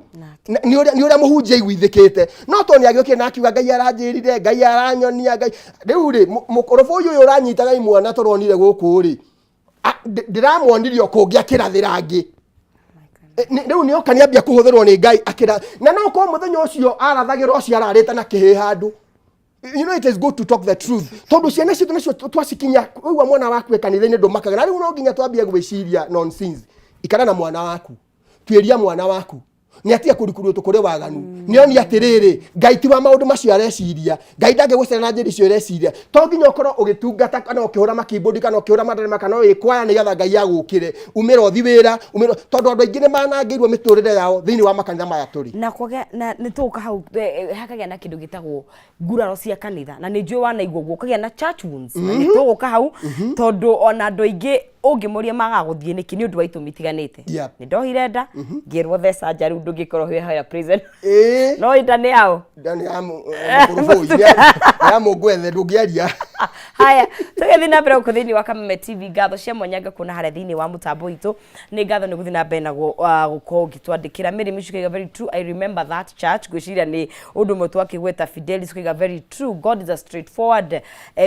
nĩ ũrĩa mũhunjia iguithĩkĩte no to nĩ agĩũkire na akiuga Ngai aranjĩrire Ngai aranyonia Ngai rĩu rĩ mũkoroboi ũyũ ũranyita Ngai mwana tũronire gũkũ rĩ ndĩramwonirio kũngĩ akĩrathĩra angĩ rĩu nĩ oka nĩambia kũhũthĩrwo nĩ Ngai akĩra na no ko mũthenya ũcio arathagĩra ũcio ararĩta na kĩhĩ handũ you know it is good to talk the truth tondu ciana citu nacio twasikinya ũgua mwana waku kanitha-inĩ ndũmakaga na rĩu no nginya twambie gwĩciria nonsense ikara na mwana waku tuĩria mwana waku nĩ atia kũrikurio tũkũrĩ waganu nĩoni atĩrĩrĩ Ngai ti wa maũndũ macio areciria Ngai ndangĩgũcera na njĩra icio areciria to nginya ũkorwo ũgĩtungata kana ũkĩhũra makibodi kana ũkĩhũra madarema kana ũkwaya nĩgetha Ngai agũkĩre umĩra ũthi wĩra tondũ andũ aingĩ nĩ manangĩirwo mĩtũrĩre yao thĩinĩ wa makanitha maya tũrĩ na kũgĩa na nĩ tũka hau hakagĩa na kĩndũ gĩtagwo nguraro cia kanitha na nĩ njũĩ wanaigua gũkagĩa na church wounds na nĩ tũgũka hau tondũ ona andũ aingĩ ũngĩmoria magagũthiĩ nĩkĩ nĩ ũndũ wa itũmi itiganĩte nĩ ndohire nda ngĩrwo theca nja rĩu ndũngĩkorwo wĩ haya prison no ita nĩ yao ndani ya mũkoroboi ya mũngwethe ndũngĩaria haya tũgĩthiĩ na mbere gũkũ thĩinĩ wa Kameme TV ngatho cia mwanya ngakũona harĩa thĩinĩ wa mũtambo witũ nĩ ngatho nĩ gũthiĩ na mbere na gũkorwo ũgĩtwandĩkĩra Mary Michukiga very true I remember that church gwĩciria nĩ ũndũ ũmwe twakĩgweta Fidelis Kiga very true God is a straightforward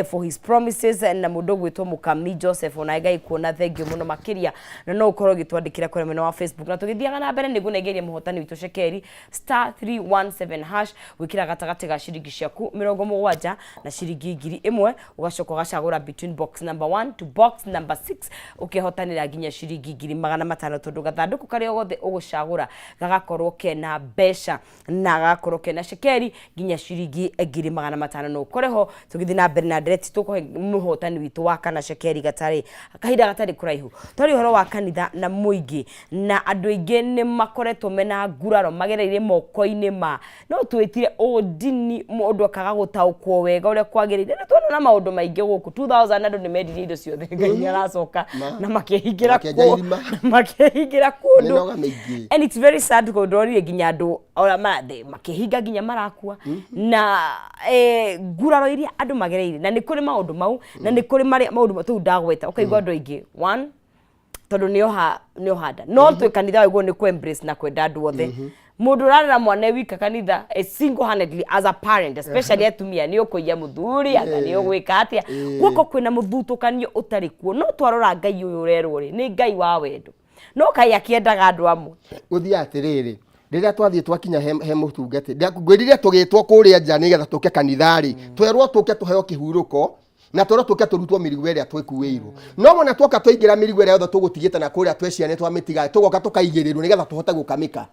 for his promises na mũndũ gwĩtwo Mũkami Joseph ona Ngai kuona thengio mũno makĩria na no ũkorwo ũgĩtwandĩkĩra kũrĩa mwena wa Facebook na tũgĩthiaga na mbere nĩguo nengeria mũhotani witũ Shekeri *317# gwĩkĩra gatagatĩ ga ciringi ciaku 70 na ciringi 1000 ũgacoka ũgacagũra between box number 1 to box number 6 ũkĩhotanĩra nginya ciringi 500 tondũ gathandũkũ karĩa gothe ũgũcagũra gagakorwo kena mbeca na gagakorwo kena Shekeri nginya ciringi 500 no ũkoreho tũgĩthiĩ na mbere na ndereti tũkũhe mũhotani witũ wa kana Shekeri gatarĩ kahinda gatarĩ kũraihu twarĩ ũhoro wa kanitha na mũingĩ na andũ aingĩ nĩ makoretwo mena nguraro magereire moko-inĩ ma no twĩtire ũndini mũndũ akaga gũtaũkwo wega ũrĩa kwagĩrĩire nĩ tuona na maũndũ maingĩ gũkũ 2000 andũ nĩ mendirie indo ciothe Ngai nĩ aracoka na makĩhingĩra kũndũ and it's very sad kũndorire nginya andũ ora mathe makĩhinga nginya marakua na nguraro iria andũ magereire na nĩ kũrĩ maũndũ mau na nĩ kũrĩ maũndũ matũ ndagweta ũkaigua andũ aingĩ tondũ nĩ ohanda no twĩ kanitha waiguo nĩ embrace na kwenda andũ othe mundu rarera mwana wika kanitha single handedly as a parent, especially atumia ni ukuia muthuri ana ni ugwika atia guko kwina muthutukanio utari kuo. No twarora Ngai uyu urerwo ri ni Ngai wa wendo, no Ngai akiendaga andu amwe uthia atiriri riria twathie twakinya he mutungati ngwiriria tugitwo kuria nja nigetha tuke kanithari twerwo tuke tuheo kihuruko na twerwo tuke turutwo mirigo iria twikuirwo. No mona twoka twaingira mirigo iria yothe tugutigite na kuria tweciane twamitiga tugoka tukaigirirwo nigetha tuhote gukamika.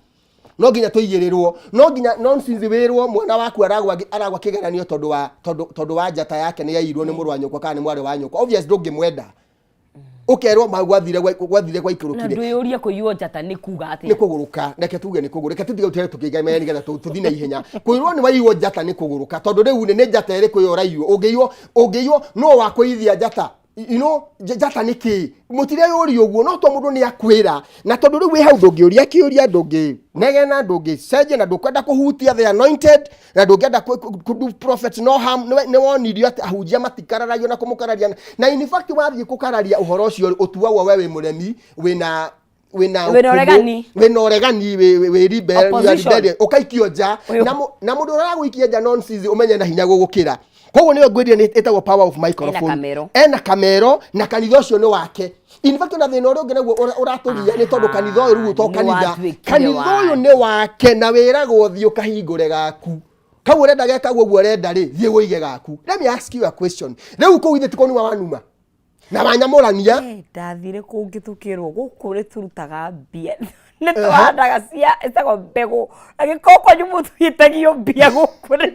No nginya tuigirirwo, no nginya nonsense wirwo mwana waku aragwa kigeranio tondu wa njata yake ni yairwo ni muru wa nyoko kana ni mwari wa nyoko. Obvious ndungimwenda ukerwo magwathire kwa ikurukire na nduyuria kuyuo njata ni kuga atia ni kuguruka. Reke tuge ni kuguruka tutige utire tukigamenya nigetha tuthine ihenya. Kwirwo ni waiywo njata ni kuguruka tondu riu ni njata iriku yo raiywo ungiywo no wakuithia njata. You know, njata niki mutire yuri uguo no to mundu ni akwira na tondu riu wi hau ndungiuria kiuria ndungi negena ndungi seje na ndukenda kuhutia the anointed na ndungenda ku prophet no harm ne wonirio ati ahunjia matikararagio na kumukararia na in fact wathie kukararia uhoro ucio utuagwo wewe muremi wina oregani we rebel ukaikio nja na mundu uragwikia nja nonsense umenye na hinya gugukira. Koguo niyo ngwiria ni etagwo power of microphone. Ena kamero na kanitha ucio ni wake. In fact na thina uri ngenaguo uraturia ni tondu kanitha uyu riu to kanitha uyu ni wake na wiragwo thio kahingure gaku. Kau urenda gekagwo guo urenda ri thie woige gaku. Let me ask you a question. Riu ko withe tikonu wanuma na banyamurania ndathire kungithukirwo guku ri turutaga mbia ni twandaga cia itago mbegu agikoko nyumu twitagio mbia guku ri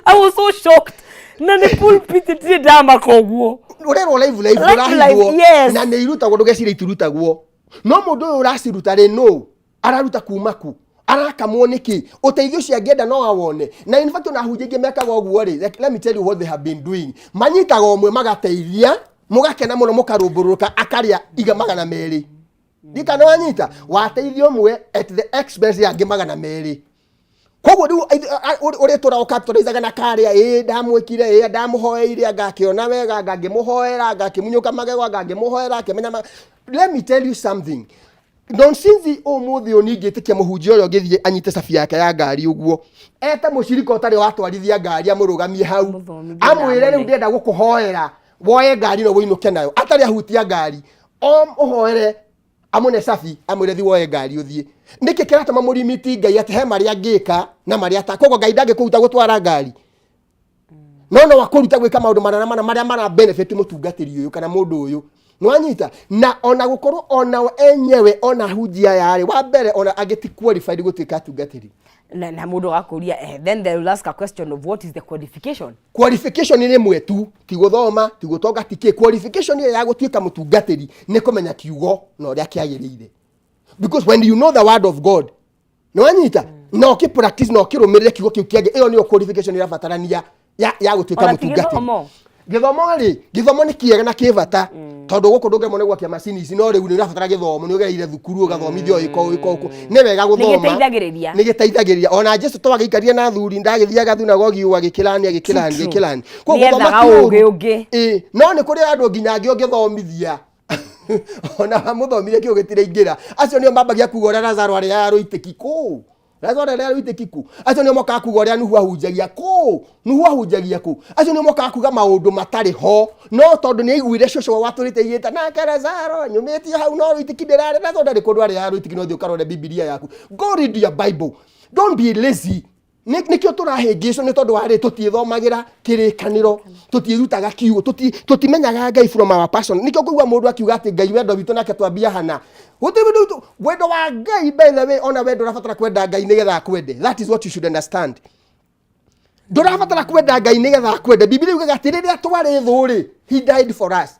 I was so shocked na ni pulpit ti ndama koguo urero live urahigwo na ni irutagwo ndugecire iturutagwo no mundu uyu uraciruta ri no araruta kumaku arakamwo niki uteithio cia ngenda no awone na in fact na hujinge mekaga oguo ri let me tell you what they have been doing manyitaga omwe magateithia mugakena muno mukarumburuka akaria iga 200 dikana wanyita wateithio mwe at the expense ya 200. Koguo riu uri tura ukapitalizaga na karia ndamwikire ndamuhoeire agakiona wega angagimuhoera agakimunyuka magego angagimuhoera akimenya. Let me tell you something. Nonsense umuthi oningitikia muhunjia uyo ngithie anyite safi yake ya ngari uguo eta mushirika utari watwarithia ngari amurugamie hau amwire riu ndenda gukuhoera woye ngari no winuke nayo atari ahutia ngari uhoere amune safi amwire thi woye ngari uthie niki kiratuma murimiti Ngai ati he maria ngika na maria ta kogo Ngai ndangikuruta gutwara ngari no wakuruta gwika maundu manana maria mara benefit mutungatiri uyu kana mundu uyu nwanyita na ona gukorwo ona enyewe ona hujia yari wa mbere ona ageti qualified gutuika atungatiri na mundu gakuria then they will ask a question of what is the qualification ni mwetu ti guthoma ti gutonga tike qualification ya gutuika mutungatiri ni kumenya kiugo no ria kiagirire because when you know the word of God nwanyita no ki practice no kirumirire kiugo kiu kiage iyo niyo qualification ira batarania ya gutuika mutungatiri githomo ni kiega na kivata tondu guku ndunge mone gwakia macini ici no riu ni urabatara githomo ni ugereire thukuru ugathomithio iko ni wega guthoma ni giteithagiriria ona Jesu twagikaria na thuri ndagithiaga thunagogi agikirania kwa guthoma ungi no ni kuri andu nginya angi ungithomithia ona muthomithia kiu gitire ingira acio nio mambagia kuga Lazaro ari aruitiki ku Lazaro ari aruitiki ku acio nio moka kuga uri nuhu ahunjagia ku acio nio moka kuga maundu matari ho no tondu ni aiguire shosho waturite yita na Lazaro nyumiti hau no ruitiki ndirare na tondu ari kundu ari aruitiki no thio karore Biblia yaku. Go read your Bible, don't be lazy. Nikio turahingico ni tondu wari tutithomagira kirikaniro tutirutaga kiugo tutimenyaga Ngai from our passion. Nikio kuigwa mundu akiuga ati Ngai wendo witu nake twambia hana gutibidu wendo wa Ngai by the way ona wendo rafatara kwenda Ngai nigetha akwende. That is what you should understand. Ndurafatara kwenda Ngai nigetha akwende. Biblia yugaga ati riria twari thuri he died for us.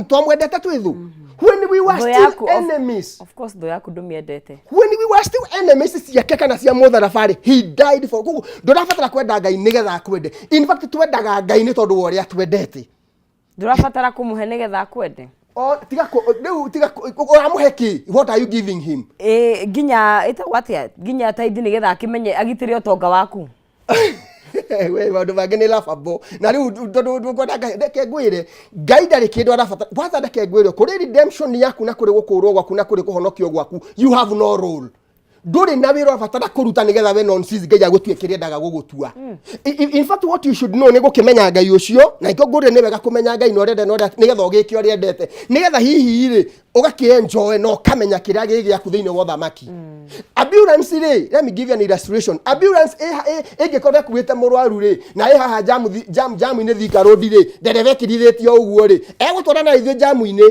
Twamwendete twithu when we were still enemies. Of course do yaku ndumiendete. When we were still enemies ciake kana cia mutharabari he died for kugu ndurafatara kwenda Ngai nigetha akwende. In fact twendaga Ngai ni tondu woria twendete. Ndurafatara kumuhe nigetha akwende. Tiga uramuheki what are you giving him? Ginya itagwatia ginya taidi nigetha akimenye agitire utonga waku. We maundu mangi ni lababo na riu tondu kwenda ndeke ngwire Ngai ndari kindu arabatara watha ndeke ngwire kuri redemption yaku na kuri gukurwo gwaku na kuri kuhonokio gwaku you have no role. nduri na wira wabatara kuruta nigetha we nonsense ngai agutue kiria ndaga gugutua. In fact what you should know ni gukimenya ngai ucio na iko nguri ni wega kumenya ngai no rende no nigetha ugikio riendete nigetha hihi ri ugakienjoy no kamenya kiria gigi yaku thiini wa thamaki. Ambulance ri, let me give you an illustration. Ambulance ingikora kuite murwaru ri na haha jam ini Thika road ri ndereve kirithetio uguo ri egutwara na ithu jam ini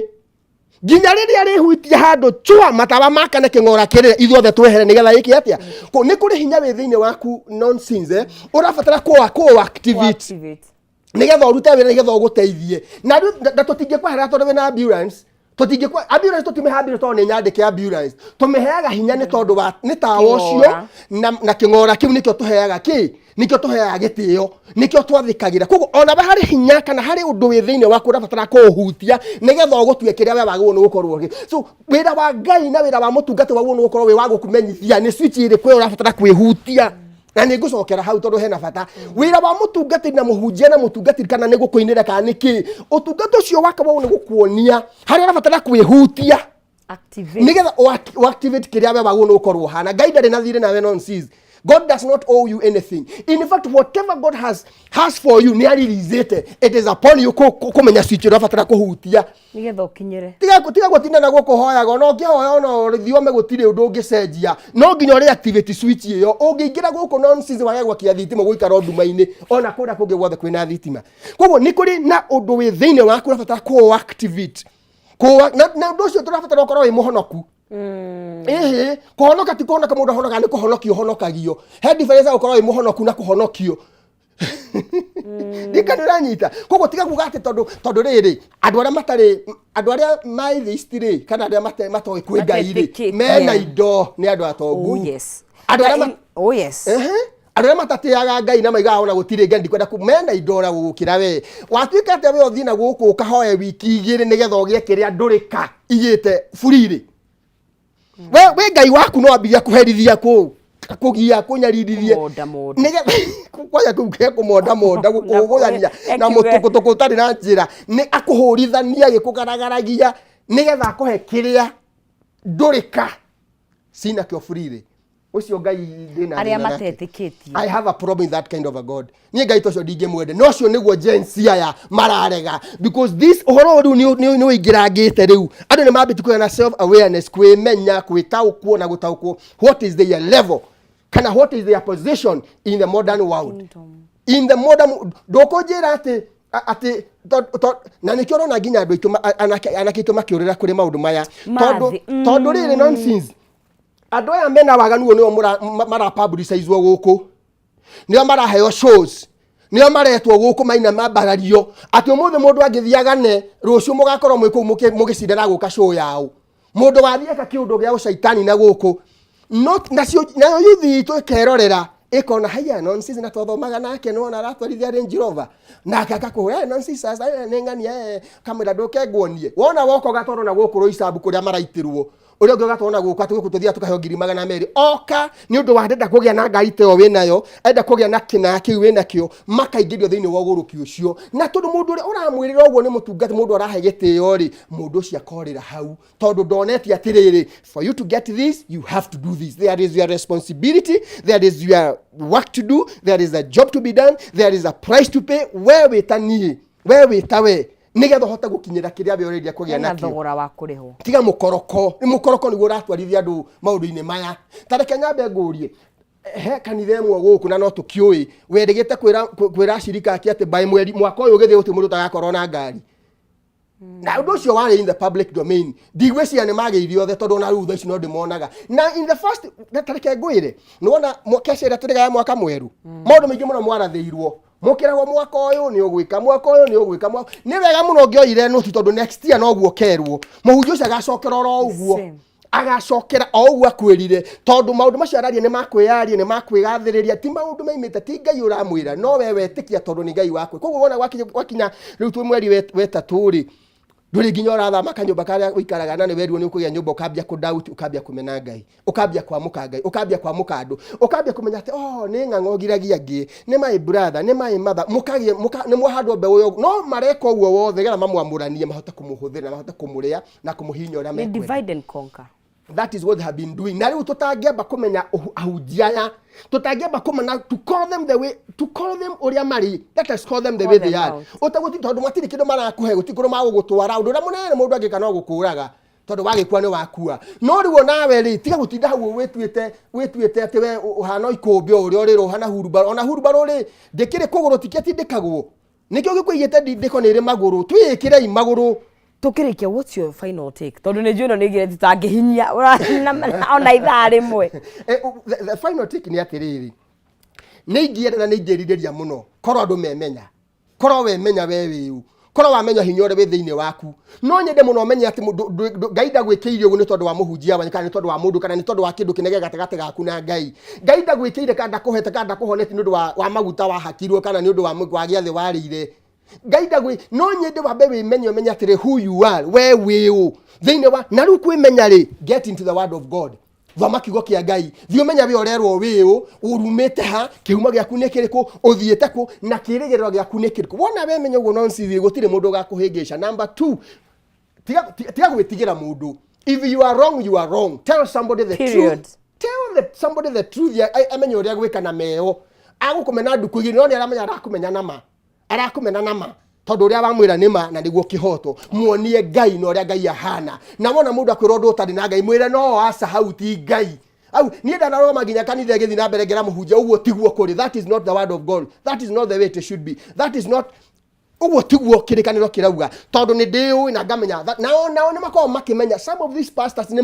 ginya riria rihutia handu chua matawa makane kingora kirire ithuothe twehere nigetha iki atia ko ni kuri hinya wi thiini waku nonsense urabatara ko activate nigetha urute wira nigetha uguteithie na tutingikweherera tondu wina ambulance ambulance tutimehambire tondu ni nyandike ambulance tumeheaga hinya ni tondu wa ni tawa ucio na kingora kiu nikio tuheaga nikio tuheaga gitio nikio twathikagira koguo ona ba hari hinya kana hari undu wi thiini waku urabatara kuhutia nigetha ugutue kiria we wagwo ni gukorwo so wira wa ngai na wira wa mutungati wagwo ni gukorwo wi wa gukumenyithia ni switch iri kwe urabatara kwihutia na ni ngucokera hau tondu hena bata wira wa mutungati na muhunjia na mutungati kana ni gukuinira kana niki utungati ucio waka wagwo ni gukuonia hari urabatara kwihutia nigetha activate kiria we wagwo ni gukorwo hana ngai ndari na thire nawe nonsense. God does not owe you anything. In fact, whatever God has for you, it is upon you kumenya switch urabatara kuhutia nigetha ukinyire tiga gutinda na gukuhoyaga no ngihoya no rithiome gutire undu ungicenjia no nginya uri activate switch iyo ungiingira guku nonsense wagwa kia thitima guikara nduma-ini ona kuria kungi gwothe kwina thitima koguo ni kuri na undu wi thiini waku urabatara ku activate na undu ucio turabatara ukorwo wi muhonoku. Kuhonoka ti kuhonoka mundu ahonoka ni kuhonokio honokagio he difference ukorwo wi muhonoku na kuhonokio ndikaniranyita koguo tiga kuga ati tondu riri andu aria mai thistiri kana aria matoe kwi ngai ri mena indo ni andu atongu andu aria matatiaga ngai na maiga ona gutire ngai ndikwenda mena indo ora gukira we watuika ati we uthii na guku ukahoya wiki igiri nigetha ugie kiria ndurika igite buriri we ngai waku no ambia kuherithia kugia kunyaririthie nigetha kwaja kuge kumonda gukuguyania na mutukutuku tari na njira ni akuhurithania gikugaragaragia nigetha akuhe kiria ndurika sina kio buriri ucio ngai ndina aria matetikitie. I have a problem with that kind of a God. Ni ngai tocio ndingimwende no cio niguo jensi aya mararega because this uhoro ru ni wingirangite riu andu ni mambiti kuona self awareness kwimenya kwitaukwo na gutaukwo what is their level kana what is their position in the modern world in the modern dokojera ati na nikio rona nginya andu itu anakito makiurira kuri maundu maya tondu riri nonsense andu aya mena waganu nio mara publicizewo guku nio maraheo shows nio maretwo guku maina mambarario ati umuthe mundu angithiagane rucio mugakorwo mwiku mugicindana guka show yao mundu wathieka kiundu gia ucaitani na guku not nacio nayo yuthi tukerorera ikona haya nonsense na twathomaga nake no na aratwarithia Range Rover na akakuhe nonsense sasa nengania kamera ndukengwonie wona woko gatoro na guku roisabu kuria maraitirwo uri ungi gatona guku ati guku tuthia tukaheo 200,000 oka ni undu wa ndenda kugia na ngari teo winayo enda kugia na kina kiu winakio makaingirio thiini wa guruki ucio na tondu mundu uri uramwirira uguo ni mutungati mundu arahegete ri mundu ucio akorira hau tondu ndoneti atiriri for you to get this you have to do this there is your responsibility there is your work to do there is a job to be done there is a price to pay wewe witawe nigetha hota gukinyira kiria we already akugia na thogora wa kurihwo tiga mukoroko niguo ratwarithia andu maundu-ini maya tareke nyambe ngurie he kanitha imwe guku na no tukiui wendigite kwira shirika aki ati by mweri mwaka uyu githi uti mundu tagakorwo na ngari na undu ucio wari in the public domain ndigwiciria ni mageirio othe tondu na rutha ici no ndimonaga na in the first tareke ngwire ni wona kecera turiga mwaka mweru maundu maingi muno mwarathiirwo mukiragwo mwaka uyu ni ugwika mwaka uyu ni ugwika ni wega muno ngioire no tondu next year no guo kerwo muhunjia ucio agacokera ro uguo agacokera o uguo akwirire tondu maundu macio araria ni makwiyaria ni makwigathiriria ti maundu maimite ti ngai uramwira no we wetikia tondu ni ngai wakwe koguo wona gwakinya riu twi mweri wetaturi nduri nginya urathama kanyumba karia uikaraga na ni werirwo ni ukugia nyumba ukambia kudoubt ukambia kumena ngai ukambia kwamuka ngai ukambia kwamuka andu ukambia kumenya ati ni ngangogiragia ngi ni my brother ni my mother mukagie ni muhandwo mbeũ yo no mareka uguo wothe gera mamwamuranie mahota kumuhuthira mahota kumuria na kumuhinya ura mekwe divide and conquer That is what they have been doing. Na riu tutangiamba kumenya ahunjia tutangiamba kumenya to call them the way, to call them uria mari. Let us call them the way they are. Utaguti tondu matiri kindu marakuhe gutikuru magugutwara undu na munene mundu angika no gukuraga tondu wagikua ni wakua. No riu nawe ri tiga gutinda hau wituite ati we uhana ikumbi uria uri rohana hurubaro ona hurubaro ri ndikire kuguru tiketindikagwo nikio gikuigite ndiko ni ri maguru twikire imaguru tukirikia. What's your final take? Tondu ni juno ni gire tutangihinya ona ithaa rimwe. The final take ni atiriri ni ingienda na ni ingiriria muno korwo andu memenya, korwo we menya we wiu, korwo wamenya hinya uri wi thiini waku. No nyende muno menye ati Ngai ndagwikiire uguo ni tondu wa muhunjia wa kana ni tondu wa mundu kana ni tondu wa kindu kinege gatagati gaku na Ngai. Ngai ndagwikiire kana ndakuhete kana ndakuhoneti ni undu wa maguta wa hakirwo kana ni undu wa giathi warire. Ngai ndagwi no nyende wambe wimenye umenya atiri who you are, we wiu thiini wa na riu kwimenya ri get into the word of God. Thoma kiugo kia Ngai thio menya we orerwo wiu urumite ha kiuma giaku ni kiriku uthiite ku na kirigiriro giaku ni kiriku. Wona we menya uguo nonsi gutire mundu gakuhingisha. Number 2, tiga gwitigira mundu. If you are wrong, you are wrong. Tell somebody the truth. Tell somebody the truth. Amenye uria gwika na meo agukumena ndukugi no ni aramenya arakumenya nama, arakumena nama tondu uria bamwira nima na niguo kihoto. Muonie Ngai no uria Ngai ahana. Na wona mundu akwira ndu utari na Ngai mwire no asa hau ti Ngai. Au ni ndana roma nginya kanitha githi na mbere ngera muhunjia uguo tiguo kuri. That is not the word of God. That is not the way it should be. That is not uguo tiguo kirikaniro kirauga tondu ni ndiu na ngamenya nao ni makao makimenya. Some of these pastors ni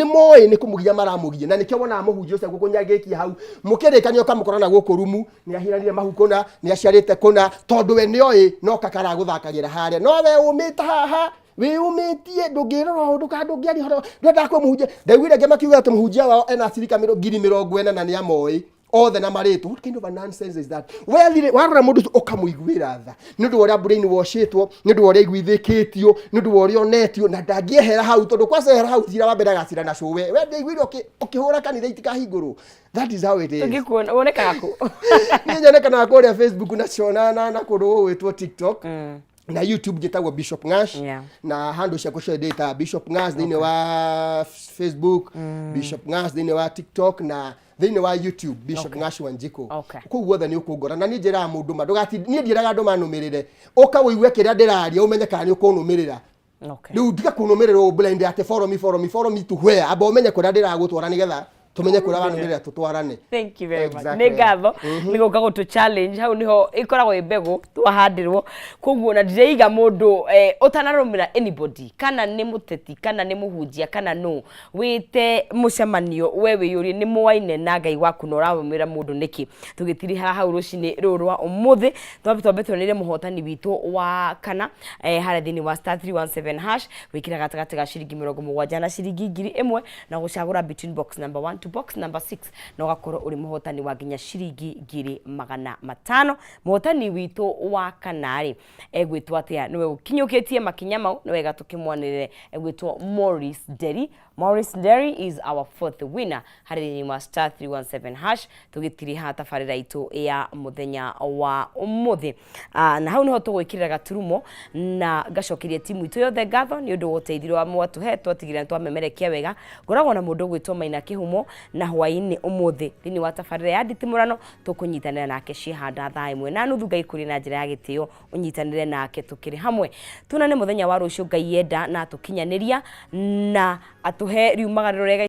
moi ni kumugia maramugia na nikio wona muhunjia ucio gukunyagiki hau mukirikanio kamukorana guku rumu ni ahiranire mahukuna ni aciarite kuna tondu we nioi no kakara guthakagira haria no we umita haha we umitie ndungirora undu ka ndungiari horo ndakwa muhunjia ndagwire ngemakiuga ati muhunjia wao ena sirika 40,000 na ni amoi othe na marito. What kind of a nonsense is that? Warora mundu ukamuiguira tha nindu uria brain washitwo nindu uria igwithikitio nindu uria onetio na ndangiehera hau tondu kwacehera hau thira wa mbere gacira na cuwe we ndiguire ukihura kanitha itikahinguru. That is how it is. Ngikuona woneka ku ni nyonekana kuria Facebook na ciona na kundu witwo TikTok na YouTube gitagwo Bishop Ngash na handle cia kushare data Bishop Ngash thini wa Facebook, Bishop Ngash thini wa TikTok na thini wa YouTube Bishop Ngash Wanjiko. Kuguo tha ni ukungora na ni njira mundu ma ndugati ni ndiraga andu manumirire uka wigue kiria ndiraria umenye kana ni ukunumirira. Riu ndiga kunumirira blend ate follow me to where aba umenye kuria ndiragutwara nigetha tumenye kura banumirira tutwarane. Thank you very much. Negatho nigo kago to challenge hau niho ikoragwo ibego twahandirwo kuguo na ndireiga mundu utanarumira anybody kana ni muteti kana ni muhunjia kana no wite mucemanio wewe yuri ni muwaine na Ngai waku no ramumira mundu niki tugitiri hau rucini rurwa umuthi twabetwanire muhotani witu wa kana hara thini wa *317# wikira gatagati ga ciringi 70 na ciringi 1,000 na gucagura between box number 1 to box number 6 na ugakorwo uri muhotani wa ginya ciringi 500. Muhotani witu wa kanari egwitwa atia niwe ukinyukitie makinya mau niwe gatukimwanire egwitwa Morris Derry is our 4th winner harĩ wa *317# tugitiri ha tafarira itu ya muthenya wa umuthi. Na hau niho tugwikirira gaturumo na gacokirie timu itu yothe ngatho ni undu uteithiro wa mwatuhe twatigire twamemerekia wega ngoragwo na mundu gwitwo Maina Kihumo na hwaini umuthi thini wa tafarira ya nditimurano tukunyitanira nake cihanda thaa 1:30 Ngai kuri na njira ya gitio unyitanire nake tukiri hamwe tunane muthenya wa rucio Ngai yenda na tukinyaniria na atuhe riumagariro rega